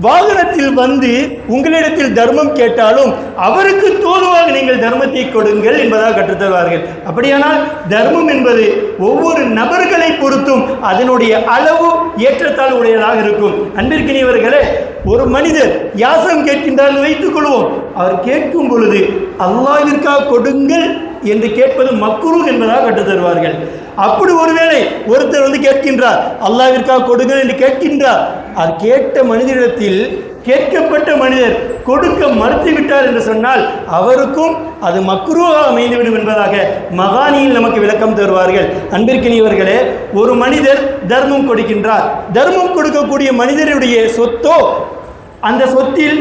வாகனத்தில் வந்து உங்களிடத்தில் தர்மம் கேட்டாலும் அவருக்கு தோதுவாக நீங்கள் தர்மத்தை கொடுங்கள் என்பதாக கற்றுத்தருவார்கள். அப்படியானால் தர்மம் என்பது ஒவ்வொரு நபர்களை பொறுத்தும் அதனுடைய அளவு ஏற்றத்தாழ் உடையதாக இருக்கும். அன்பிற்கினியவர்களே, ஒரு மனிதர் யாசகம் கேட்கின்றார் வைத்துக் கொள்வோம். அவர் கேட்கும் பொழுது அல்லாஹ்விற்காக கொடுங்கள் என்று கேட்பது மக்ரூஹ் என்பதாக கற்றுத்தருவார்கள். அப்படி ஒருவேளை ஒருத்தர் வந்து கேட்கின்றார், அல்லாஹ்விற்காக கொடுங்கள் என்று கேட்கின்றார், அது கேட்ட மனிதரிடத்தில் கேட்கப்பட்ட மனிதர் கொடுக்க மறுத்துவிட்டார் என்று சொன்னால் அவருக்கும் அது மக்ரூஹாக அமைந்துவிடும் என்பதாக மகானியில் நமக்கு விளக்கம் தருவார்கள். அன்பிற்கினியவர்களே, ஒரு மனிதர் தர்மம் கொடுக்கின்றார். தர்மம் கொடுக்கக்கூடிய மனிதருடைய சொத்தோ அந்த சொத்தில்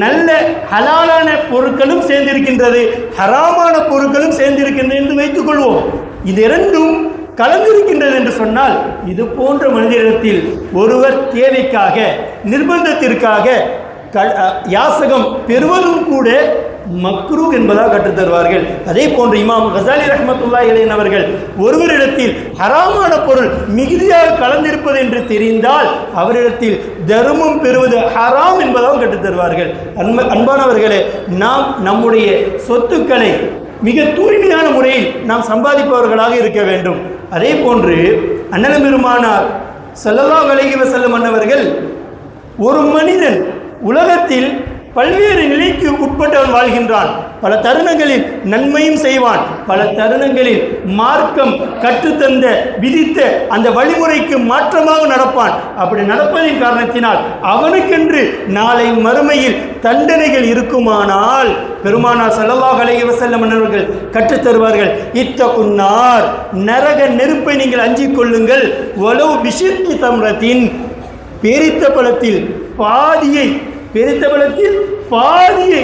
நல்ல ஹலாலான பொருட்களும் சேர்ந்திருக்கின்றது, ஹராமான பொருட்களும் சேர்ந்திருக்கின்றது என்று வைத்துக் கொள்வோம். இது இரண்டும் கலந்திருக்கின்றது என்று சொன்னால் இது போன்ற மனிதரிடத்தில் ஒருவர் தேவைக்காக நிர்பந்தத்திற்காக யாசகம் பெறுவதும் கூட மக்ரூஹ் என்பதாக கற்றுத்தருவார்கள். அதே போன்று இமாம் கஸாலி ரஹ்மத்துல்லாஹி அலைஹி அவர்கள் ஒருவரிடத்தில் ஹராமான பொருள் மிகுதியாக கலந்திருப்பது என்று தெரிந்தால் அவரிடத்தில் தர்மம் பெறுவது ஹராம் என்பதாக கற்றுத்தருவார்கள். அன்பானவர்களே, நாம் நம்முடைய சொத்துக்களை மிக தூய்மையான முறையில் நாம் சம்பாதிப்பவர்களாக இருக்க வேண்டும். அதே போன்று அண்ணல் பெருமானார் ஸல்லல்லாஹு அலைஹி வஸல்லம் அன்னவர்கள், ஒரு மனிதன் உலகத்தில் பல்வேறு நிலைக்கு உட்பட்டவன் வாழ்கின்றான். பல தருணங்களில் நன்மையும் செய்வான், பல தருணங்களில் மார்க்கம் கற்றுத்தந்த விதித்த அந்த வழிமுறைக்கு மாற்றமாக நடப்பான். அப்படி நடப்பதின் காரணத்தினால் அவனுக்கென்று நாளை மறுமையில் தண்டனைகள் இருக்குமானால் பெருமானார் ஸல்லல்லாஹு அலைஹி வஸல்லம் அவர்கள் கற்றுத்தருவார்கள், இத்தகுன்னார், நரக நெருப்பை நீங்கள் அஞ்சிக் கொள்ளுங்கள், வலவ் பிஷித்தி தம்ரத்தின், பேரித்த பழத்தில் பாதியை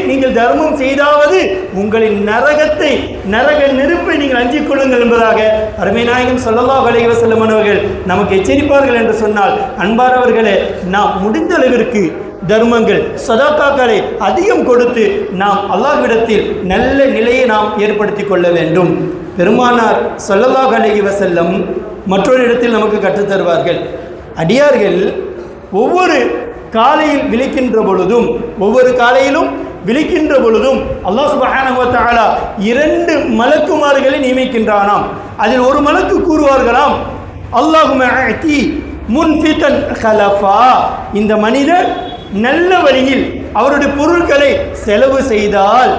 நீங்கள் தர்மம் செய்தாவது உங்களின் நரக நெருப்பை நீங்கள் அஞ்சிக் கொள்ளுங்கள் என்பதாக அருமை நாயகம் ஸல்லல்லாஹு அலைஹி வஸல்லம் அவர்கள் நமக்கு எச்சரிப்பார்கள் என்று சொன்னால், அன்பானவர்களே, நாம் முடிந்த அளவிற்கு தர்மங்கள் சதகாக்களை அதிகம் கொடுத்து நாம் அல்லாஹ்விடத்தில் நல்ல நிலையை நாம் ஏற்படுத்தி கொள்ள வேண்டும். பெருமானார் ஸல்லல்லாஹு அலைஹி வஸல்லம் மற்றொரு இடத்தில் நமக்கு கற்றுத்தருவார்கள், அடியார்கள் ஒவ்வொரு காலையில் விழிக்கின்ற பொழுதும் அல்லாஹ் சுப்ஹானஹு வ தஆலா 2 மலக்குமார்களை நியமிக்கின்றானாம். அதில் ஒரு மலக்கு கூறுவார்களாம், அல்லாஹும்ம அஅதி முன்ஃபிகன் கலஃபா, இந்த மனிதர் நல்ல வழியில் அவருடைய பொருட்களை செலவு செய்தால்,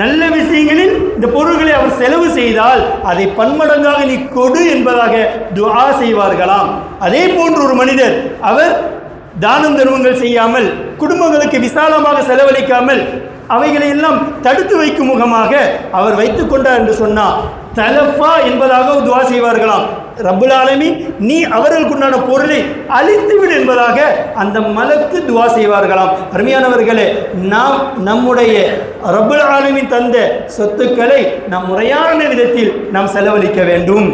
நல்ல விஷயங்களில் இந்த பொருள்களை அவர் செலவு செய்தால் அதை பன்மடங்காக நீ கொடு என்பதாக துஆ செய்வார்களாம். அதே போன்று ஒரு மனிதர் அவர் தானம் தர்மங்கள் செய்யாமல், குடும்பங்களுக்கு விசாலமாக செலவழிக்காமல், அவைகளை எல்லாம் தடுத்து வைக்கும் முகமாக அவர் வைத்துக் கொண்டார் என்று சொன்னார், தலஃபா என்பதாக துஆ செய்வார்களாம். ரப்புல் ஆலமீன், நீ அவர்களுக்குண்டான பொருளை அழித்துவிடு என்பதாக அந்த மலக்கு துஆ செய்வார்களாம். அருமையானவர்களே, நாம் நம்முடைய ரப்புல் ஆலமீன் தந்த சொத்துக்களை நாம் முறையான விதத்தில் நாம் செலவழிக்க வேண்டும்.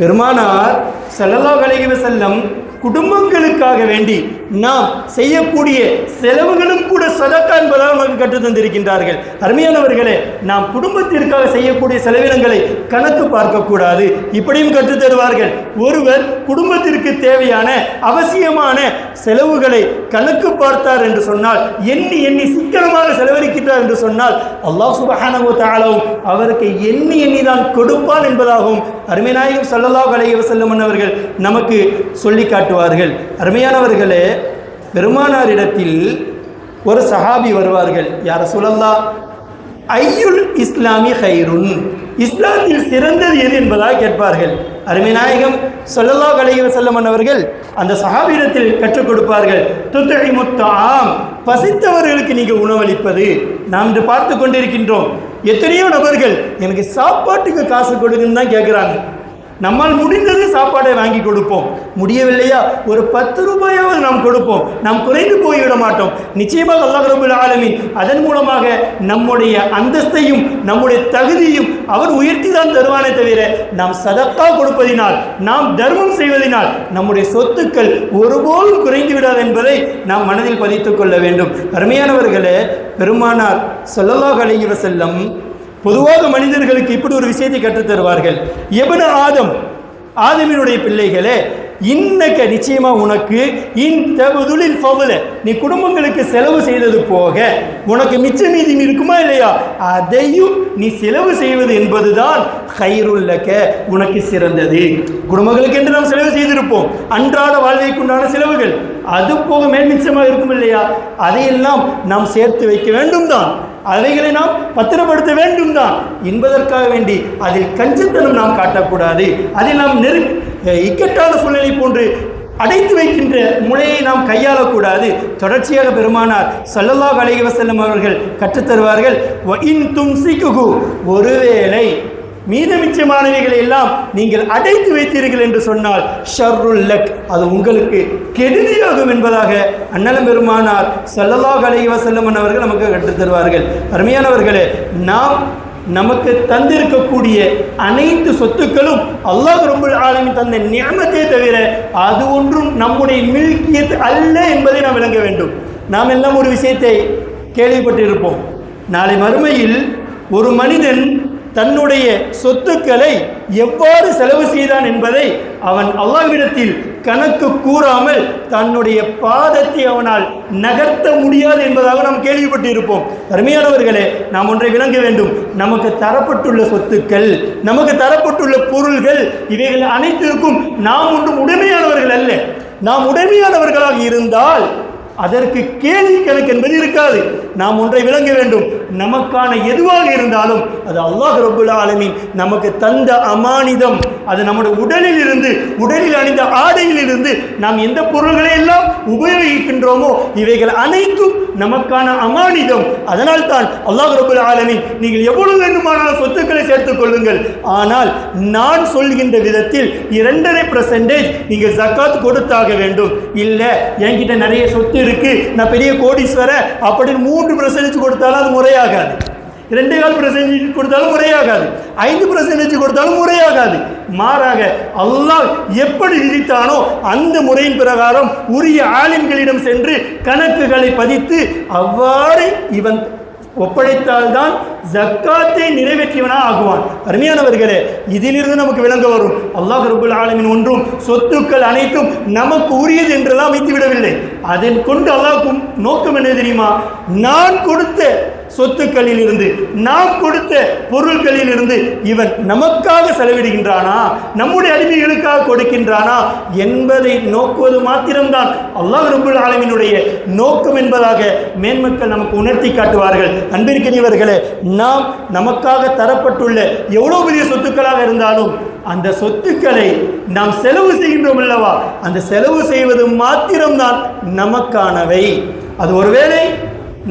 பெருமானார் ஸல்லல்லாஹு அலைஹி வஸல்லம் குடும்பங்களுக்காக வேண்டி நாம் செய்யக்கூடிய செலவுகளும் கூட சதக்கா என்பதாக நமக்கு கற்றுத் தந்திருக்கின்றார்கள். அருமையானவர்களே, நாம் குடும்பத்திற்காக செய்யக்கூடிய செலவினங்களை கணக்கு பார்க்கக்கூடாது. இப்படியும் கற்றுத் தருவார்கள், ஒருவர் குடும்பத்திற்கு தேவையான அவசியமான செலவுகளை கணக்கு பார்த்தார் என்று சொன்னால், எண்ணி சிக்கனமாக செலவழிக்கின்றார் என்று சொன்னால், அல்லாஹ் சுப்ஹானஹு வ தஆலா அவருக்கு எண்ணி தான் கொடுப்பான் என்பதாகவும் அருமை நாயகம் ஸல்லல்லாஹு அலைஹி வஸல்லம் அவர்கள் நமக்கு சொல்லி காட்டுவார்கள். அருமையானவர்களே, பெருமானாரிடத்தில் ஒரு சஹாபி வருவார்கள். யார் ரசூலல்லாஹ், ஐயுல் இஸ்லாமி ஹைருன், இஸ்லாத்தில் சிறந்தது எது என்பதாக கேட்பார்கள். அருமை நாயகம் ஸல்லல்லாஹு அலைஹி வஸல்லம் அவர்கள் அந்த சஹாபியிடத்தில் கற்றுக் கொடுப்பார்கள். துத்இமுத் தஆம், பசித்தவர்களுக்கு நீங்கள் உணவளிப்பது. நாம் இன்று பார்த்து கொண்டிருக்கின்றோம், எத்தனையோ நபர்கள் எனக்கு சாப்பாட்டுக்கு காசு கொடுக்குன்னு தான் கேட்குறாங்க. நம்மால் முடிந்தது சாப்பாடை வாங்கி கொடுப்போம், முடியவில்லையா ஒரு 10 ரூபாயாவது நாம் கொடுப்போம், நாம் குறைந்து போய்விட மாட்டோம். நிச்சயமாக அல்லாஹ் ரப்பல் ஆலமீன் அதன் மூலமாக நம்முடைய அந்தஸ்தையும் நம்முடைய தகுதியும் அவர் உயர்த்தி தான் தருவானே தவிர, நாம் சதக்கா கொடுப்பதினால், நாம் தர்மம் செய்வதனால் நம்முடைய சொத்துக்கள் ஒருபோதும் குறைந்து விடாது என்பதை நாம் மனதில் பதித்துக் கொள்ள வேண்டும். அருமையானவர்களே, பெருமானார் ஸல்லல்லாஹு அலைஹி வஸல்லம் பொதுவாக மனிதர்களுக்கு இப்படி ஒரு விஷயத்தை கற்றுத் தருவார்கள். இப்னு ஆதம், ஆதமினுடைய பிள்ளைகளே, இன்னக்க நிச்சயமா உனக்கு இன்தபதுலில் ஃபضல, நீ குடும்பங்களுக்கு செலவு செய்தது போக உனக்கு மிச்ச மீதி இருக்குமா இல்லையா, அதையும் நீ செலவு செய்வது என்பதுதான் கைருல்லக, உனக்கு சிறந்தது. குடும்பங்களுக்கு என்று நாம் செலவு செய்திருப்போம், அன்றாட வாழ்வைக்குண்டான செலவுகள், அது போக மேல் மிச்சமாக இருக்கும் இல்லையா, அதையெல்லாம் நாம் சேர்த்து வைக்க வேண்டும் தான், அவைகளை நாம் பத்திரப்படுத்த வேண்டும் தான் என்பதற்காக வேண்டி அதில் கஞ்சத்தனம் நாம் காட்டக்கூடாது. அதில் நாம் இக்கட்டான சூழ்நிலை போன்று அடைத்து வைக்கின்ற முறையை நாம் கையாளக்கூடாது. தொடர்ச்சியாக பெருமானார் ஸல்லல்லாஹு அலைஹி வஸல்லம் அவர்கள் கற்றுத்தருவார்கள். ஒருவேளை மீதமிச்சமானவைகளை எல்லாம் நீங்கள் அடைத்து வைத்தீர்கள் என்று சொன்னால் ஷர்ருல் லக், அது உங்களுக்கு கெடுதியாகும் என்பதாக அண்ணலம் பெருமானார் ஸல்லல்லாஹு அலைஹி வஸல்லம் அவர்கள் நமக்கு கற்றுத் தருவார்கள். அருமையானவர்களே, நாம் நமக்கு தந்திருக்கக்கூடிய அனைத்து சொத்துக்களும் அல்லாஹ் ரப்பல் ஆலமீன் தந்த நிஅமத்தை தவிர அது ஒன்றும் நம்முடைய மில்கியத் அல்ல என்பதை நாம் விளங்க வேண்டும். நாம் எல்லாம் ஒரு விஷயத்தை கேள்விப்பட்டிருப்போம், நாளை மறுமையில் ஒரு மனிதன் தன்னுடைய சொத்துக்களை எவ்வாறு செலவு செய்தான் என்பதை அவன் அல்லாஹ்விடத்தில் கணக்கு கூறாமல் தன்னுடைய பாதத்தை அவனால் நகர்த்த முடியாது என்பதாக நாம் கேள்விப்பட்டு இருப்போம். அருமையானவர்களே, நாம் ஒன்றை விளங்க வேண்டும், நமக்கு தரப்பட்டுள்ள சொத்துக்கள், நமக்கு தரப்பட்டுள்ள பொருள்கள், இவைகள் அனைத்திற்கும் நாம் ஒன்றும் உடைமையானவர்கள் அல்ல. நாம் உடைமையானவர்களாக இருந்தால் அதற்கு கேள்வி கணக்கு என்பது இருக்காது. நாம் ஒன்றை விளங்க வேண்டும், நமக்கான எதுவாக இருந்தாலும் அது அல்லாஹ் ரப்பல் ஆலமீன் நமக்கு தந்த அமானிதம். அது நம்முடைய உடலில் இருந்து, உடலில் அணிந்த ஆடையில் இருந்து நாம் எந்த பொருள்களை எல்லாம் உபயோகிக்கின்றோமோ இவைகள் அனைத்தும் நமக்கான அமானிதம். அதனால் தான் அல்லாஹ் ரப்பல் ஆலமீன் நீங்கள் எவ்வளவு வேண்டுமானாலும் சொத்துக்களை சேர்த்துக் கொள்ளுங்கள், ஆனால் நான் சொல்கின்ற விதத்தில் 2.5% நீங்கள் ஜக்காத் கொடுத்தாக வேண்டும். இல்லை என்கிட்ட நிறைய சொத்து இருக்கு, நான் பெரிய கோடீஸ்வரர் அப்படின்னு 3% கொடுத்தாலும் அது முறையாகாது, 2.5% கொடுத்தாலும் முறையாகாது, 5% கொடுத்தாலும் முறையாகாது. மாறாக அல்லாஹ் எப்படி விதித்தானோ அந்த முறையின் பிரகாரம் உரிய ஆலிம்களிடம் சென்று கணக்குகளை பதித்து அவ்வாறு இவன் ஒப்படைத்தால்தான் ஜக்காத்தை நிறைவேற்றியவனாக ஆகுவான். அருமையானவர்களே, இதிலிருந்து நமக்கு விளங்க வரும், அல்லாஹ் ரப்பல் ஆலமீன் ஒன்றும் சொத்துக்கள் அனைத்தும் நமக்கு உரியது என்றெல்லாம் வைத்துவிடவில்லை. அதன் கொண்டு அல்லாஹ்வுக்கும் நோக்கம் என்ன தெரியுமா, நான் கொடுத்த சொத்துக்களில் இருந்து, நாம் கொடுத்த பொருட்களில் இருந்து இவன் நமக்காக செலவிடுகின்றானா, நம்முடைய அடிமைகளுக்காக கொடுக்கின்றானா என்பதை நோக்குவது மாத்திரம்தான் அல்லாஹ் ரப்பல் ஆலமீனுடைய நோக்கம் என்பதாக மேன்மக்கள் நமக்கு உணர்த்தி காட்டுவார்கள். அன்பிற்கினியவர்களே, நாம் நமக்காக தரப்பட்டுள்ள எவ்வளவு பெரிய சொத்துக்களாக இருந்தாலும் அந்த சொத்துக்களை நாம் செலவு செய்கின்றோம் அல்லவா, அந்த செலவு செய்வது மாத்திரம்தான் நமக்கானவை. அது ஒருவேளை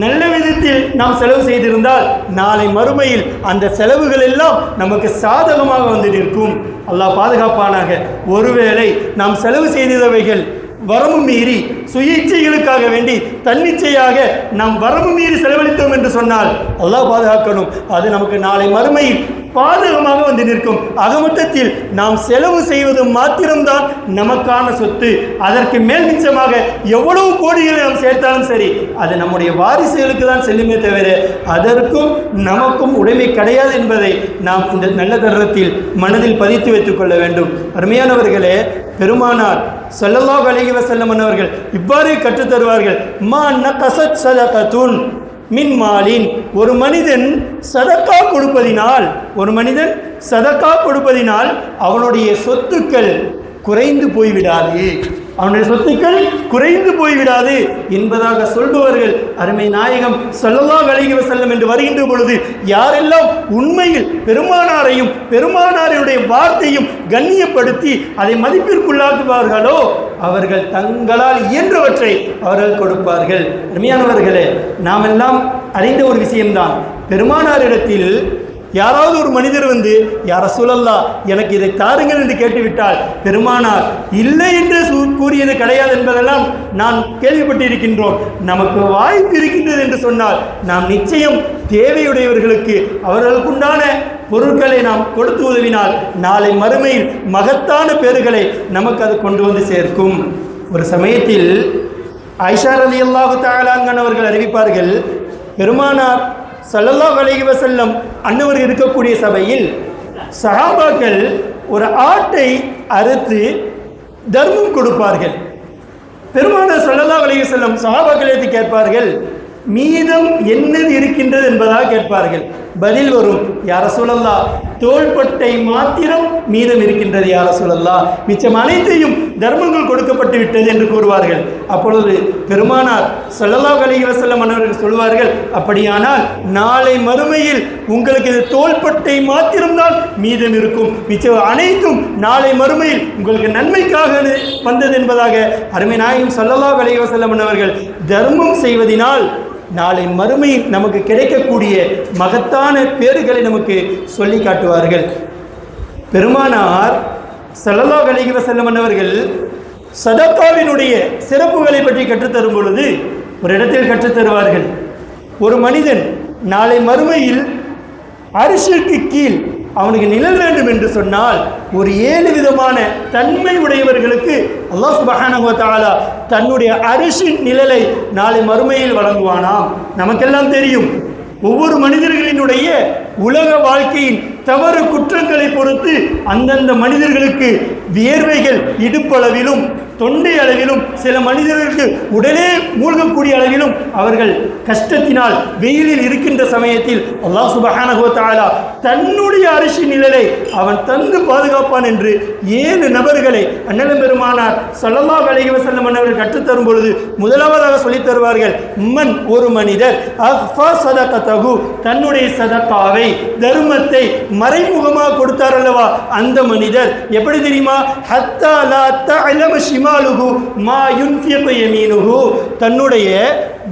நல்ல விதத்தில் நாம் செலவு செய்திருந்தால் நாளை மறுமையில் அந்த செலவுகள் எல்லாம் நமக்கு சாதகமாக வந்து நிற்கும். அல்லாஹ் பாதுகாப்பானாக. ஒருவேளை நாம் செலவு செய்தவைகள் வரம்பு மீறி சுய இச்சைகளுக்காக வேண்டி தன்னிச்சையாக நாம் வரம்பு மீறி செலவழித்தோம் என்று சொன்னால் அல்லாஹ் பாதுகாக்கணும், அது நமக்கு நாளை மறுமையில் பாதகமாக வந்து நிற்கும். அகமொத்தத்தில் நாம் செலவு செய்வது மாத்திரம்தான் நமக்கான சொத்து. அதற்கு மேல் மிச்சமாக எவ்வளவு கோடிகளை நாம் சேர்த்தாலும் சரி, அது நம்முடைய வாரிசுகளுக்கு தான் செல்லுமே தவிர அதற்கும் நமக்கும் உடைமை கிடையாது என்பதை நாம் இந்த நல்ல தருணத்தில் மனதில் பதித்து வைத்துக் கொள்ள வேண்டும். அருமையானவர்களே, பெருமானார் ஸல்லல்லாஹு அலைஹி வஸல்லம் அவர்கள் இவ்வாறு கற்றுத் தருவார்கள். மா நகஸத் ஸதகத்துன் மின் மாலின், ஒரு மனிதன் சதக்கா கொடுப்பதினால் அவனுடைய சொத்துக்கள் குறைந்து போய்விடாது. அவனுடைய சொத்துக்கள் குறைந்து போய்விடாது என்பதாக சொல்பவர்கள் அருமை நாயகம் ஸல்லல்லாஹு அலைஹி வஸல்லம் என்று வருகின்ற பொழுது யாரெல்லாம் உண்மையில் பெருமானாரையும் பெருமானாருடைய வார்த்தையும் கண்ணியப்படுத்தி அதை மதிப்பிற்குள்ளாக்குவார்களோ அவர்கள் தங்களால் இயன்றவற்றை அவர்கள் கொடுப்பார்கள். அருமையானவர்களே, நாம் எல்லாம் அறிந்த ஒரு விஷயம்தான். பெருமானாரிடத்தில் யாராவது ஒரு மனிதர் வந்து யா ரசூலல்லாஹ் எனக்கு இதை தாருங்கள் என்று கேட்டுவிட்டால் பெருமானார் இல்லை என்று கூறியது கிடையாது என்பதெல்லாம் நான் கேள்விப்பட்டிருக்கின்றோம். நமக்கு வாய்ப்பு இருக்கின்றது என்று சொன்னால் நாம் நிச்சயம் தேவையுடையவர்களுக்கு அவர்களுக்குண்டான பொருட்களை நாம் கொடுத்து உதவினால் நாளை மறுமையில் மகத்தான பேறுகளை நமக்கு அது கொண்டு வந்து சேர்க்கும். ஒரு சமயத்தில் ஆயிஷா ரலியல்லாஹு தஆலா அன்ஹா அவர்கள் அறிவிப்பார்கள், பெருமானார் ஸல்லல்லாஹு அலைஹி வஸல்லம் அன்னவர் இருக்கக்கூடிய சபையில் சஹாபாக்கள் ஒரு ஆட்டை அறுத்து தர்மம் கொடுப்பார்கள். பெருமானார் ஸல்லல்லாஹு அலைஹி வஸல்லம் சஹாபாக்களை கேட்பார்கள், மீதம் என்னது இருக்கின்றது என்பதாக கேட்பார்கள். பதில் வரும், யா ரசூலல்லாஹ் தோள்பட்டை மாத்திரம் மீதம் இருக்கின்றது யா ரசூலல்லாஹ், மிச்சம் அனைத்தையும் தர்மங்கள் கொடுக்கப்பட்டு விட்டது என்று கூறுவார்கள். அப்பொழுது பெருமானார் ஸல்லல்லாஹு அலைஹி வஸல்லம் அவர்கள் சொல்வார்கள், அப்படியானால் நாளை மறுமையில் உங்களுக்கு இது தோள்பட்டை மாத்திரம்தான் மீதம் இருக்கும், மிச்சம் அனைத்தும் நாளை மறுமையில் உங்களுக்கு நன்மைக்காக வந்தது என்பதாக அருமை நாயகம் ஸல்லல்லாஹு அலைஹி வஸல்லம் அவர்கள் தர்மம் செய்வதனால் நாளை மறுமையில் நமக்கு கிடைக்கக்கூடிய மகத்தான பேறுகளை நமக்கு சொல்லி காட்டுவார்கள். பெருமானார் ஸல்லல்லாஹு அலைஹி வஸல்லம் அவர்கள் சதக்காவினுடைய சிறப்புகளை பற்றி கற்றுத்தரும் பொழுது ஒரு இடத்தில் கற்றுத்தருவார்கள், ஒரு மனிதன் நாளை மறுமையில் அரிசிக்கு கீழ் அவனுக்கு நிழல் வேண்டும் என்று சொன்னால் ஒரு 7 விதமான தன்மை உடையவர்களுக்கு அல்லாஹ் சுப்ஹானஹு வ தஆலா தன்னுடைய அரிசின் நிழலை நாளை மறுமையில் வழங்குவானாம். நமக்கெல்லாம் தெரியும், ஒவ்வொரு மனிதர்களினுடைய உலக வாழ்க்கையின் தவறு குற்றங்களை பொறுத்து அந்தந்த மனிதர்களுக்கு வியர்வைகள் இடுப்பளவிலும் தொண்டை அளவிலும், சில மனிதர்களுக்கு உடனே மூழ்கக்கூடிய அளவிலும் அவர்கள் கஷ்டத்தினால் வெயிலில் இருக்கின்ற சமயத்தில் அல்லாஹ் சுப்ஹானஹு வ தஆலா தன்னுடைய அரிசி நிழலை அவன் தந்து பாதுகாப்பான் என்று 7 நபர்களை அண்ணலம் பெருமானார் ஸல்லல்லாஹு அலைஹி வஸல்லம் அவர்கள் கற்றுத்தரும் பொழுது முதலாவதாக சொல்லித் தருவார்கள், மன் ஒரு மனிதர் அஃபா சதகதஹு தன்னுடைய சதகாவை தர்மத்தை மறைமுகமாக கொடுத்தார் அல்லவா அந்த மனிதர் எப்படி தெரியுமா, ஹத்தா லா தஅலம ஷிமாலுஹு மா யுன்ஃபிகு யமீனுஹு தன்னுடைய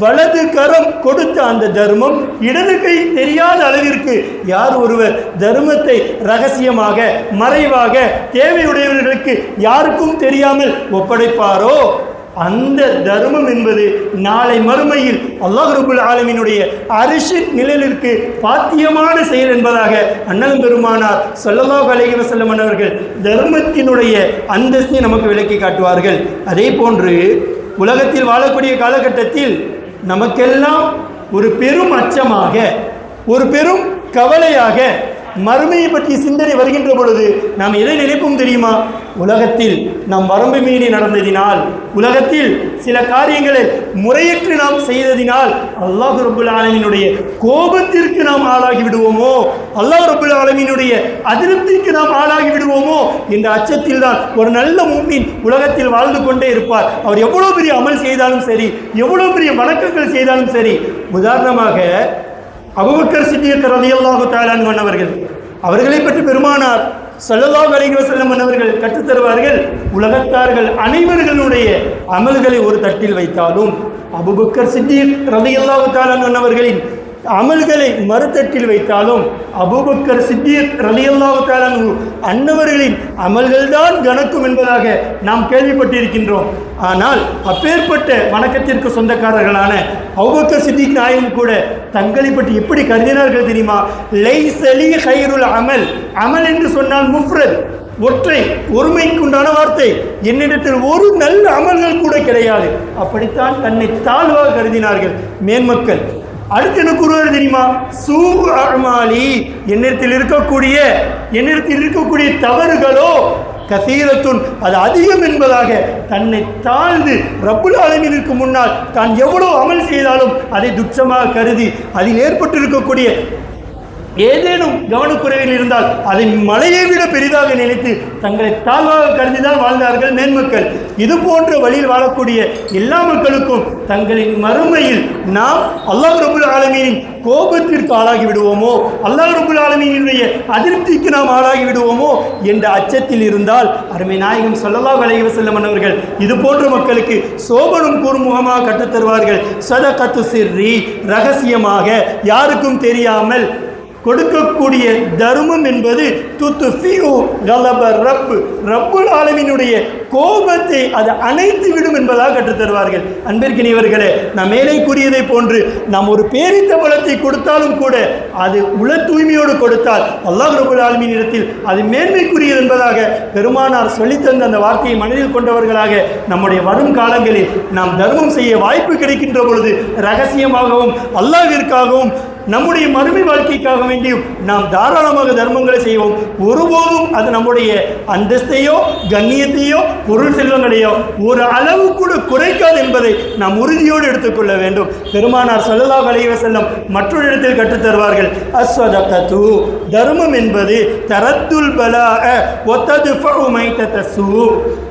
வலது கரம் கொடுத்த அந்த தர்மம் இடது கை தெரியாத அளவிற்கு யார் ஒருவர் தர்மத்தை ரகசியமாக மறைவாக தேவையுடையவர்களுக்கு யாருக்கும் தெரியாமல் ஒப்படைப்பாரோ அந்த தர்மம் என்பது நாளை மறுமையில் அல்லாஹ் ரப்புல் ஆலமீனுடைய அரிசின் நிழலிற்கு பாத்தியமான செயல் என்பதாக அண்ணல் பெருமானார் ஸல்லல்லாஹு அலைஹி வஸல்லம் அவர்கள் தர்மத்தினுடைய அந்தஸ்தை நமக்கு விளக்கி காட்டுவார்கள். அதே போன்று உலகத்தில் வாழக்கூடிய காலகட்டத்தில் நமக்கெல்லாம் ஒரு பெரும் அச்சமாக, ஒரு பெரும் கவலையாக மறுமையை பற்றிய சிந்தனை வருகின்ற பொழுது நாம் எதை நினைப்போம் தெரியுமா, உலகத்தில் நாம் வரம்பு மீறி நடந்ததினால், உலகத்தில் சில காரியங்களை முறையற்று நாம் செய்ததினால் அல்லாஹ் ரப்புல் ஆலமீனுடைய கோபத்திற்கு நாம் ஆளாகி விடுவோமோ, அல்லாஹ் ரப்புல் ஆலமீனுடைய அதிருப்திக்கு நாம் ஆளாகி விடுவோமோ என்ற அச்சத்தில் தான் ஒரு நல்ல முஃமின் உலகத்தில் வாழ்ந்து கொண்டே இருப்பார். அவர் எவ்வளோ பெரிய அமல் செய்தாலும் சரி, எவ்வளோ பெரிய வணக்கங்கள் செய்தாலும் சரி. உதாரணமாக அபூபக்கர் சித்திக் ரலியல்லாஹு தஆலா அன்ஹு அவர்களை பற்றி பெருமானார் ஸல்லல்லாஹு அலைஹி வஸல்லம் அவர்கள் கற்றுத்தருவார்கள், உலகத்தார்கள் அனைவர்களுடைய அமல்களை ஒரு தட்டில் வைத்தாலும் அபூபக்கர் சித்திக் ரலியல்லாஹு தஆலா அன்ஹு அவர்களின் அமல்களை மறுதட்டில் வைத்தாலும் அபூபக்கர் சித்திக் ரலியல்லாஹு தஆலா அன்ஹு அன்னவர்களின் அமல்கள்தான் கணக்கும் என்பதாக நாம் கேள்விப்பட்டிருக்கின்றோம். ஆனால் அப்பேற்பட்ட வணக்கத்திற்கு சொந்தக்காரர்களான அபூபக்கர் சித்திக் நாயகம் கூட தங்களை பற்றி எப்படி கருதினார்கள் தெரியுமா, லைஸலி கைருல் அமல், அமல் என்று சொன்னால் முஃப்ரத் ஒற்றை ஒருமைக்குண்டான வார்த்தை, என்னிடத்தில் ஒரு நல்ல அமல்கள் கூட கிடையாது, அப்படித்தான் தன்னை தாழ்வாக கருதினார்கள் மேன்மக்கள். அடுத்து என்ன கூறுவது தெரியுமா, சூ அமாலி என்னிடத்தில் இருக்கக்கூடிய தவறுகளோ கசீரத்துன் அது அதிகம் என்பதாக தன்னை தாழ்ந்து ரப்புல் ஆலமீனுக்கு முன்னால் தான் எவ்வளவு அமல் செய்தாலும் அதை துச்சமாக கருதி அதில் ஏற்பட்டிருக்கக்கூடிய ஏதேனும் கவனக்குறைவில் இருந்தால் அதை மலையை விட பெரிதாக நினைத்து தங்களை தாழ்வாக கருதிதான் வாழ்ந்தார்கள் மேன்மக்கள். இது போன்ற வழியில் வாழக்கூடிய எல்லா மக்களுக்கும் தங்களின் மறுமையில் நாம் அல்லாஹ் ரப்புல் ஆலமீனின் கோபத்திற்கு ஆளாகி விடுவோமோ, அல்லாஹ் ரப்புல் ஆலமீனுடைய அதிருப்திக்கு நாம் ஆளாகி விடுவோமோ என்ற அச்சத்தில் இருந்தால் அருமை நாயகம் ஸல்லல்லாஹு அலைஹி வஸல்லம் அவர்கள் இது போன்ற மக்களுக்கு சோபனம் கூறும் முகமாக கற்றுத்தருவார்கள். சதகத்து சிர்ரி, ரகசியமாக யாருக்கும் தெரியாமல் கொடுக்கக்கூடிய தர்மம் என்பது ரப்புல் ஆலமீனுடைய கோபத்தை அது அணைத்து விடும் என்பதாக கற்றுத்தருவார்கள். அன்பிற்கினியவர்களே, நாம் மேலே கூறியதை போன்று நாம் ஒரு பேரித்த பழத்தை கொடுத்தாலும் கூட அது உள தூய்மையோடு கொடுத்தால் அல்லாஹ் ரப்புல் ஆலமீன் இடத்தில் அது மேன்மைக்குரியது என்பதாக பெருமானார் சொல்லித்தந்த அந்த வார்த்தையை மனதில் கொண்டவர்களாக நம்முடைய வரும் காலங்களில் நாம் தர்மம் செய்ய வாய்ப்பு கிடைக்கின்ற பொழுது ரகசியமாகவும் அல்லாஹ்விற்காகவும் நம்முடைய மறுமை வாழ்க்கைக்காக வேண்டியும் நாம் தாராளமாக தர்மங்களை செய்வோம். ஒருபோதும் அது நம்முடைய அந்தஸ்தையோ கண்ணியத்தையோ பொருள் செல்வங்களையோ ஒரு அளவு கூட குறைக்காது என்பதை நாம் உறுதியோடு எடுத்துக்கொள்ள வேண்டும். பெருமானார் ஸல்லல்லாஹு அலைஹி வஸல்லம் மற்றொரு இடத்தில் கற்றுத்தருவார்கள், அஸ்ஸதகது, தர்மம் என்பது தரத்துல் பலாஅ வ தத்ஃபஉ மைத்தத்தஸு.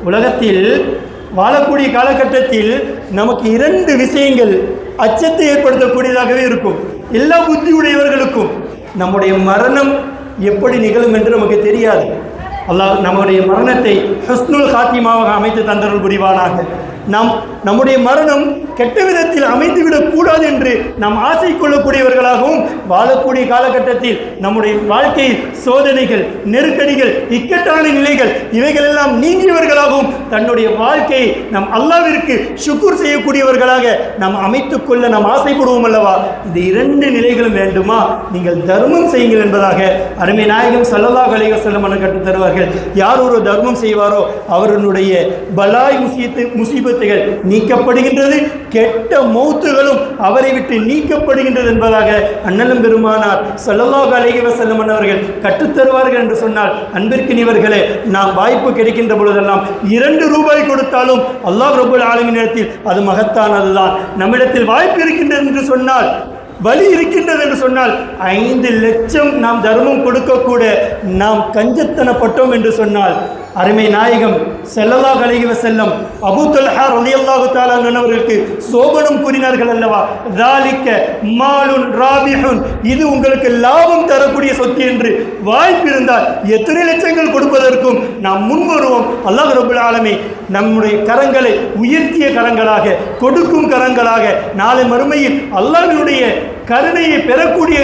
உலகத்தில் வாழக்கூடிய காலகட்டத்தில் நமக்கு 2 விஷயங்கள் அச்சத்தை ஏற்படுத்தக்கூடியதாகவே இருக்கும். எல்லா புத்தியுடையவர்களுக்கும் நம்முடைய மரணம் எப்படி நிகழும் என்று நமக்கு தெரியாது. அல்லாஹ் நம்முடைய மரணத்தை ஹுஸ்னுல் காத்திமாவாக அமைத்து தந்தருள் புரிவானாக. நம்முடைய மரணம் கெட்ட விதத்தில் அமைந்துவிடக் கூடாது என்று நாம் ஆசை கொள்ளக்கூடியவர்களாகவும் வாழக்கூடிய காலகட்டத்தில் நம்முடைய வாழ்க்கையில் சோதனைகள், நெருக்கடிகள், இக்கட்டான நிலைகள் இவைகளெல்லாம் நீங்கியவர்களாகவும் தன்னுடைய வாழ்க்கையை நம் அல்லாஹ்விற்கு ஷுக்ர் செய்யக்கூடியவர்களாக நாம் அமைத்துக் கொள்ள நாம் ஆசைப்படுவோம் அல்லவா? இந்த 2 நிலைகளும் வேண்டுமா? நீங்கள் தர்மம் செய்யுங்கள் என்பதாக அருமை நாயகம் ஸல்லல்லாஹு அலைஹி வஸல்லம் கற்றுத் தருவார்கள். யார் ஒரு தர்மம் செய்வாரோ அவருடைய பலாய் முசீபத்துகள் நீக்கப்படுகின்றது, கெட்ட மௌத்துகளும் அவரை விட்டு நீக்கப்படுகின்றது என்பதாக அண்ணலும் பெருமானார் ஸல்லல்லாஹு அலைஹி வஸல்லம் அவர்கள் கற்றுத்தருவார்கள் என்று சொன்னால், அன்பிற்கினியவர்களே, நாம் வாய்ப்பு கிடைக்கின்ற பொழுதெல்லாம் 2 ரூபாய் கொடுத்தாலும் அல்லாஹ் ரப்புல் ஆலமீன் இடத்தில் அது மகத்தானதுதான். நம்மிடத்தில் வாய்ப்பு இருக்கின்றது என்று சொன்னால், வலி இருக்கின்றது என்று சொன்னால் 5 லட்சம் நாம் தர்மம் கொடுக்கக்கூட நாம் கஞ்சத்தனப்பட்டோம் என்று சொன்னால், அருமை நாயகம் ஸல்லல்லாஹு அலைஹி வஸல்லம் அபூ தல்ஹா ரலியல்லாஹு தஆலா அவர்களுக்கு சோபனம் கூறினார்கள் அல்லவா, ذَلِكَ மாலுன் ராபிஹுன், இது உங்களுக்கு லாபம் தரக்கூடிய சொத்து என்று. வாய்ப்பு இருந்தால் எத்தனை லட்சங்கள் கொடுப்பதற்கும் நாம் முன் வருவோம். அல்லாஹ் ரப்புல் ஆலமீன் நம்முடைய கரங்களை உயர்த்திய கரங்களாக, கொடுக்கும் கரங்களாக, நாளை மறுமையில் அல்லாஹ்வினுடைய கருணையை பெறக்கூடிய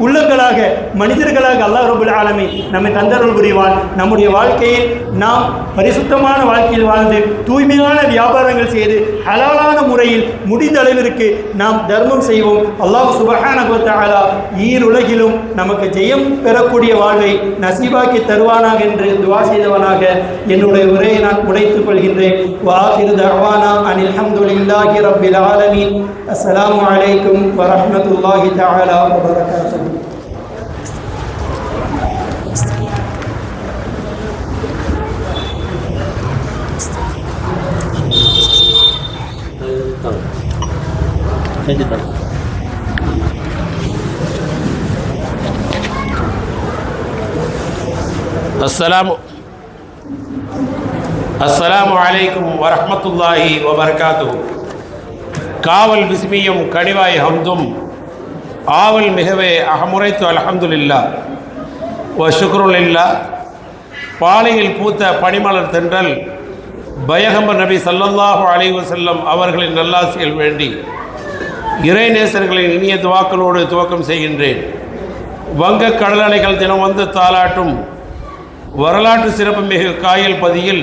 உள்ளங்களாக, மனிதர்களாக அல்லாஹ் ரப்புல் ஆலமீன் நம்மை தந்தருள் புரிவான். நம்முடைய வாழ்க்கையில் நாம் பரிசுத்தமான வாழ்க்கையில் வாழ்ந்து தூய்மையான வியாபாரங்கள் செய்து ஹலாலான முறையில் முடிந்த அளவிற்கு நாம் தர்மம் செய்வோம். அல்லாஹ் சுப்ஹானஹு வ தஆலா ஈருலகிலும் நமக்கு ஜெயம் பெறக்கூடிய வாழ்வை நசீபாக்கி தருவானாக என்று துஆ செய்தவனாக என்னுடைய உரையை நான் முடித்துக் கொள்கின்றேன். வஆகிரு தஅவானா அனில் ஹம்துலில்லாஹி ரப்பில் ஆலமீன். அஸ்ஸலாமு அலைக்கும் வ ரஹ்மத்துல்லாஹி தஆலா வ பரகாத்துஹு. அஸ்ஸலாமு அலைக்கும் வரஹ்மத்துல்லாஹி வபரகாத்துஹு. காவல் பிஸ்மியும் கனிவாய் ஹம்தும் ஆவல் மிகவே அகமுறைத்து அல்ஹம்துலில்லாஹ் வ ஷுக்ருலில்லாஹ். பாலையில் பூத்த பனிமலர் தென்றல் பயகம்பர் நபி ஸல்லல்லாஹு அலைஹி வஸல்லம் அவர்களின் நல்லாசிகள் வேண்டி இறைநேசர்களின் இனிய துவாக்களோடு துவக்கம் செய்கின்றேன். வங்க கடலலைகள் தினம் வந்து தாலாட்டும் வரலாற்று சிறப்புமிகு காயல் பதியில்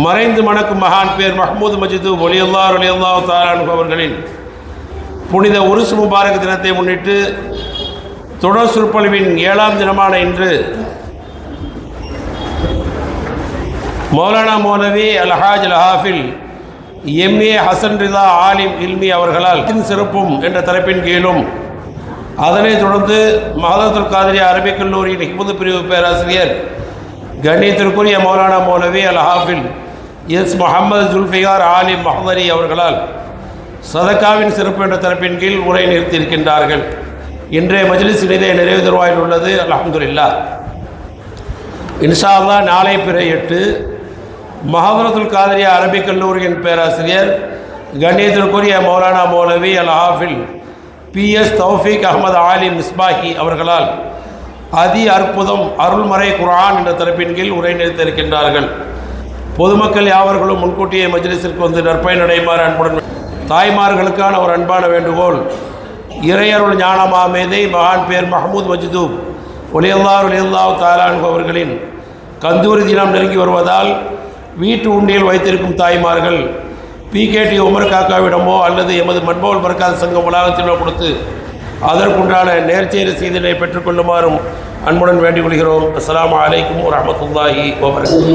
மறைந்து மணக்கும் மகான் பேர் மஹ்மூத் மஜிது ரலியல்லாஹு தஆலா அன்ஹு அவர்களின் புனித உருஸ் முபாரக் தினத்தை முன்னிட்டு தொடர் சொற்பொழிவின் 7ஆம் தினமான இன்று மௌலானா மௌலவி அல்ஹாஜ் அல்-ஹாஃபில் எம்ஏ ஹசன் ரிதா ஆலிம் இல்மி அவர்களால் சிறப்பும் என்ற தலைப்பின் கீழும், அதனைத் தொடர்ந்து மஹதத்துல் காதிரியா அரபிக் கல்லூரியின் ஹிஃபுது பிரிவு பேராசிரியர் கண்ணியத்திற்குரிய மௌலானா மௌலவி அல்-ஹாஃபில் எஸ் முஹம்மது ஜுல்ஃபிகார் ஆலிம் மஹதரி அவர்களால் சதக்காவின் சிறப்பு என்ற தலைப்பின் கீழ் உரை நிறுத்தியிருக்கின்றார்கள். இன்றைய மஜ்லிஸ் இனிதே நிறைவு தருவாயில் உள்ளது. அல்ஹம்துலில்லாஹ். இன்ஷா அல்லாஹ் நாளை பிற 8 மஹதரத்துல் காதரியா அரபிக் கல்லூரியின் பேராசிரியர் கண்ணியத்திற்குரிய மௌலானா மௌலவி அல் ஹாஃபில் PS தௌஃபீக் அஹமது ஆலி மிஸ்பாஹி அவர்களால் அதி அற்புதம் அருள்மறை குர்ஆன் என்ற தலைப்பின் கீழ் உரை நிறுத்த இருக்கின்றார்கள். பொதுமக்கள் யாவர்களும் முன்கூட்டியே மஜ்லிஸிற்கு வந்து நற்பயன் அடையுமாறு அன்புடன். தாய்மார்களுக்கான ஒரு அன்பான வேண்டுகோள். இறையருள் ஞானமா மேதை மகான் பேர் மஹமூத் மஜ்தூப் ஒலியல்லாஹு தஆலா அன்ஹு அவர்களின் கந்தூரி தினம் நெருங்கி வருவதால் வீட்டு உண்டியில் வைத்திருக்கும் தாய்மார்கள் PKT உமர் காக்காவிடமோ அல்லது எமது மன்மோல் பர்காத் சங்கம் வளாகத்திலோ கொடுத்து அதற்குண்டான நேர்ச்சை ரசீதினை பெற்றுக்கொள்ளுமாறும் அன்புடன் வேண்டிக் கொள்கிறோம். அஸ்ஸலாமு அலைக்கும் வரஹ்மத்துல்லாஹி வபரகாத்துஹு.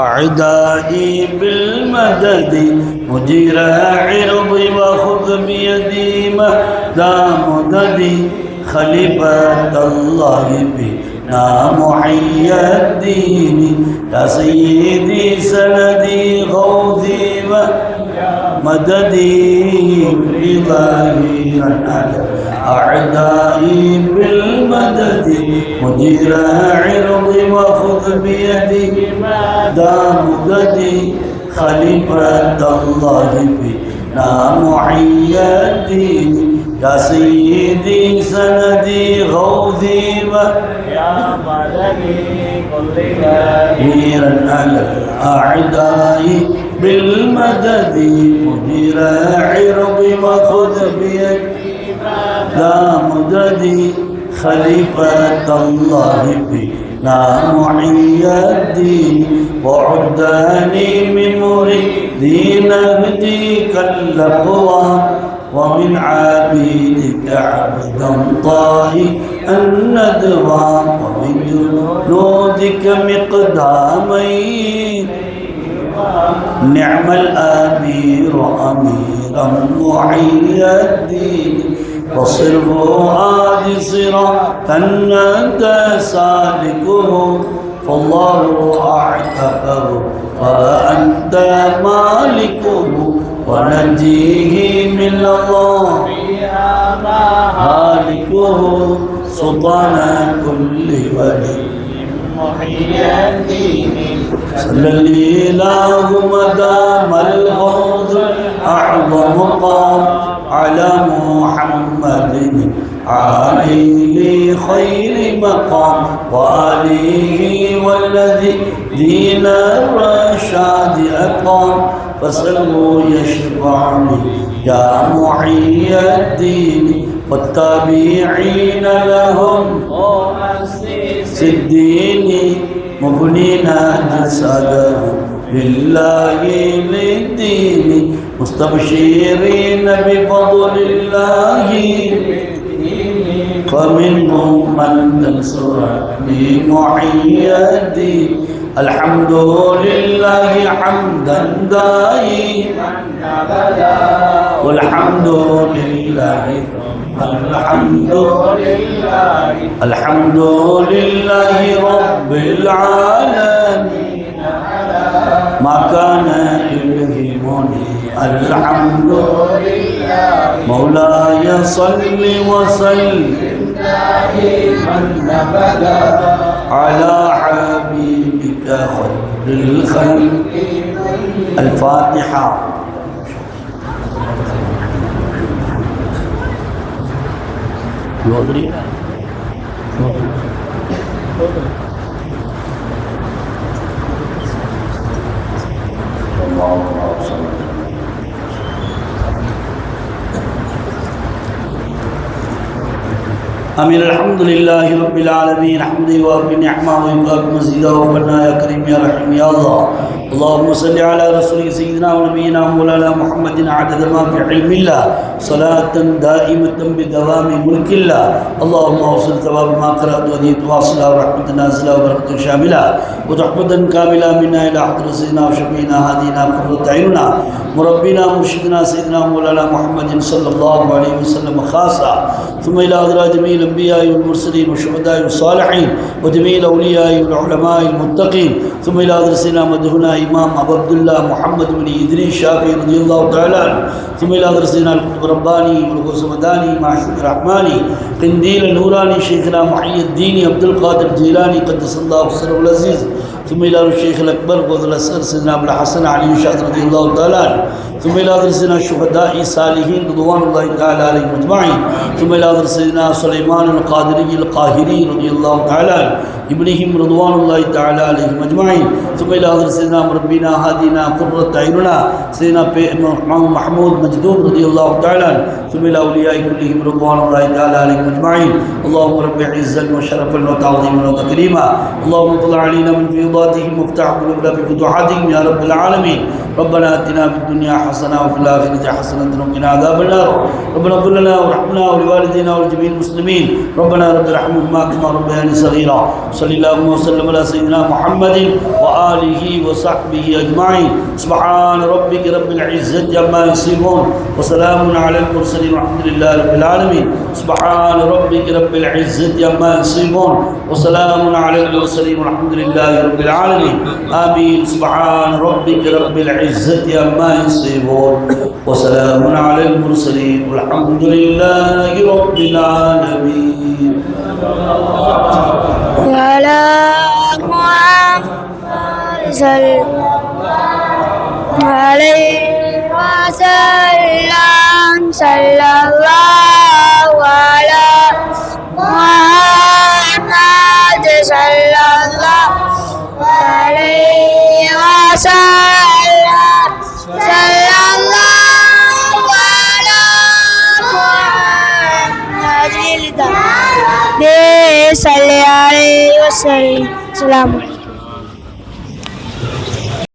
أعدائي بالمدد مجير عرضي وخذ بيدي مهدى مددي خليفة الله بنا محي الدين يا سيدي سندي غوثي مددي لله أعدائي بالمدد مدير عرضي وخذ بيدي دام مددي خليفة الله بنا محي الدين يا سيدي سندي غوثي يا مددي كل مديرا على الأعداء بالمدد مدير عرضي وخذ بيدي لا مددي خليفة الله بنا معي الدين وعداني من مريدين اهديك الأقوام ومن عبيدك عبدا طاهي الندوام ومن جنودك مقدامين نعم الأمير أميرا معي الدين وصر فؤاد صراطا أنت سالكه فالله أعتقه فأنت مالكه ونجيه من الله مالكه سلطان كل ولي محي الدين صلى الإله مدام الغوث أعظم قام على محمد علي لخير مقام وآله والذي دين الرشاد أقام فسلوا يشفعني يا محي الدين والتابعين لهم الدين مبنين جسدهم لله للدين مستبشرين بفضل الله فمنهم من تنصرني محي الدين الحمد لله حمدا دائما والحمد لله الحمد لله رب العالمين ما كان يلهمني الحمد لله مولاي صل وسلم دائما ابدا على حبيبك خير الخلق. الفاتحة. أمين. الحمد لله رب العالمين حمدي وفي نعمة ويقاك مزيدا وفنا يا كريم يا رحيم يا الله. اللهم صل على رسولك سيدنا ونبينا مولانا محمد عدد ما في علم الله صلاة دائمة بدوام ملك الله. اللهم اوصل ثواب ما قرأت وديت واصلة ورحمة نازلة وبركة شاملة وتحمدا كاملة منا إلى حضرة سيدنا وشفينا هادينا قرة عيننا مربنا مرشدنا سيدنا مولانا محمد صلى الله عليه وسلم خاصة ثم إلى حضرة جميع الأنبياء والمرسلين والشهداء والصالحين وجميع الأولياء والعلماء المتقين ثم إلى حضرة سيدنا مدهنا إمام أبو عبد الله محمد بن إدريس الشافعي رضي الله تعالى عنه ثم إلى حضرة سيدنا القطب الرباني والغوث المداني معشوق الرحماني قنديل النوراني شيخنا محي الدين عبد القادر الجيلاني قدس الله سره العزيز ثم إلى الشيخ الأكبر قدس الأسر سيدنا أبو الحسن علي الشاذ رضي الله تعالى عنه ثم إلى حضرة سيدنا الشهداء الصالحين رضوان الله تعالى عليهم أجمعين ثم إلى حضرة سيدنا سليمان القادري القاهري رضي الله تعالى عنه ابنهم رضوان الله تعالى عليهم أجمعين ثم إلى حضرة سيدنا مربينا هادينا قرة عيننا سيدنا محمود مجدوب رضي الله تعالى عنه ثم إلى أولياء كلهم رضوان الله تعالى عليهم أجمعين اللهم رب عزا وشرفا وتعظيما وتكريما اللهم اطلع علينا من فيضاتهم وافتح قلوبنا في فتوحاتهم يا رب العالمين ربنا آتنا في الدنيا حسنة وفي الآخرة حسنة وقنا عذاب النار ربنا اغفر لنا وارحمنا ولوالدينا ولجميع المسلمين ربنا رب ارحمهما كما ربياني صغيرا صلى الله وسلم على سيدنا محمد وآله وصحبه أجمعين سبحان ربك رب العزة عما يصفون وسلام على المرسلين والحمد لله رب العالمين سبحان ربك رب العزة عما يصفون وسلام على المرسلين والحمد لله رب العالمين آمين سبحان ربك رب العزة عما يصفون وسلام على المرسلين والحمد لله رب العالمين على محمد صلى عليه وسلم صلى الله على محمد صلى الله عليه وسلم صلى الله على محمد صلى عليه وسلم. السلام عليكم.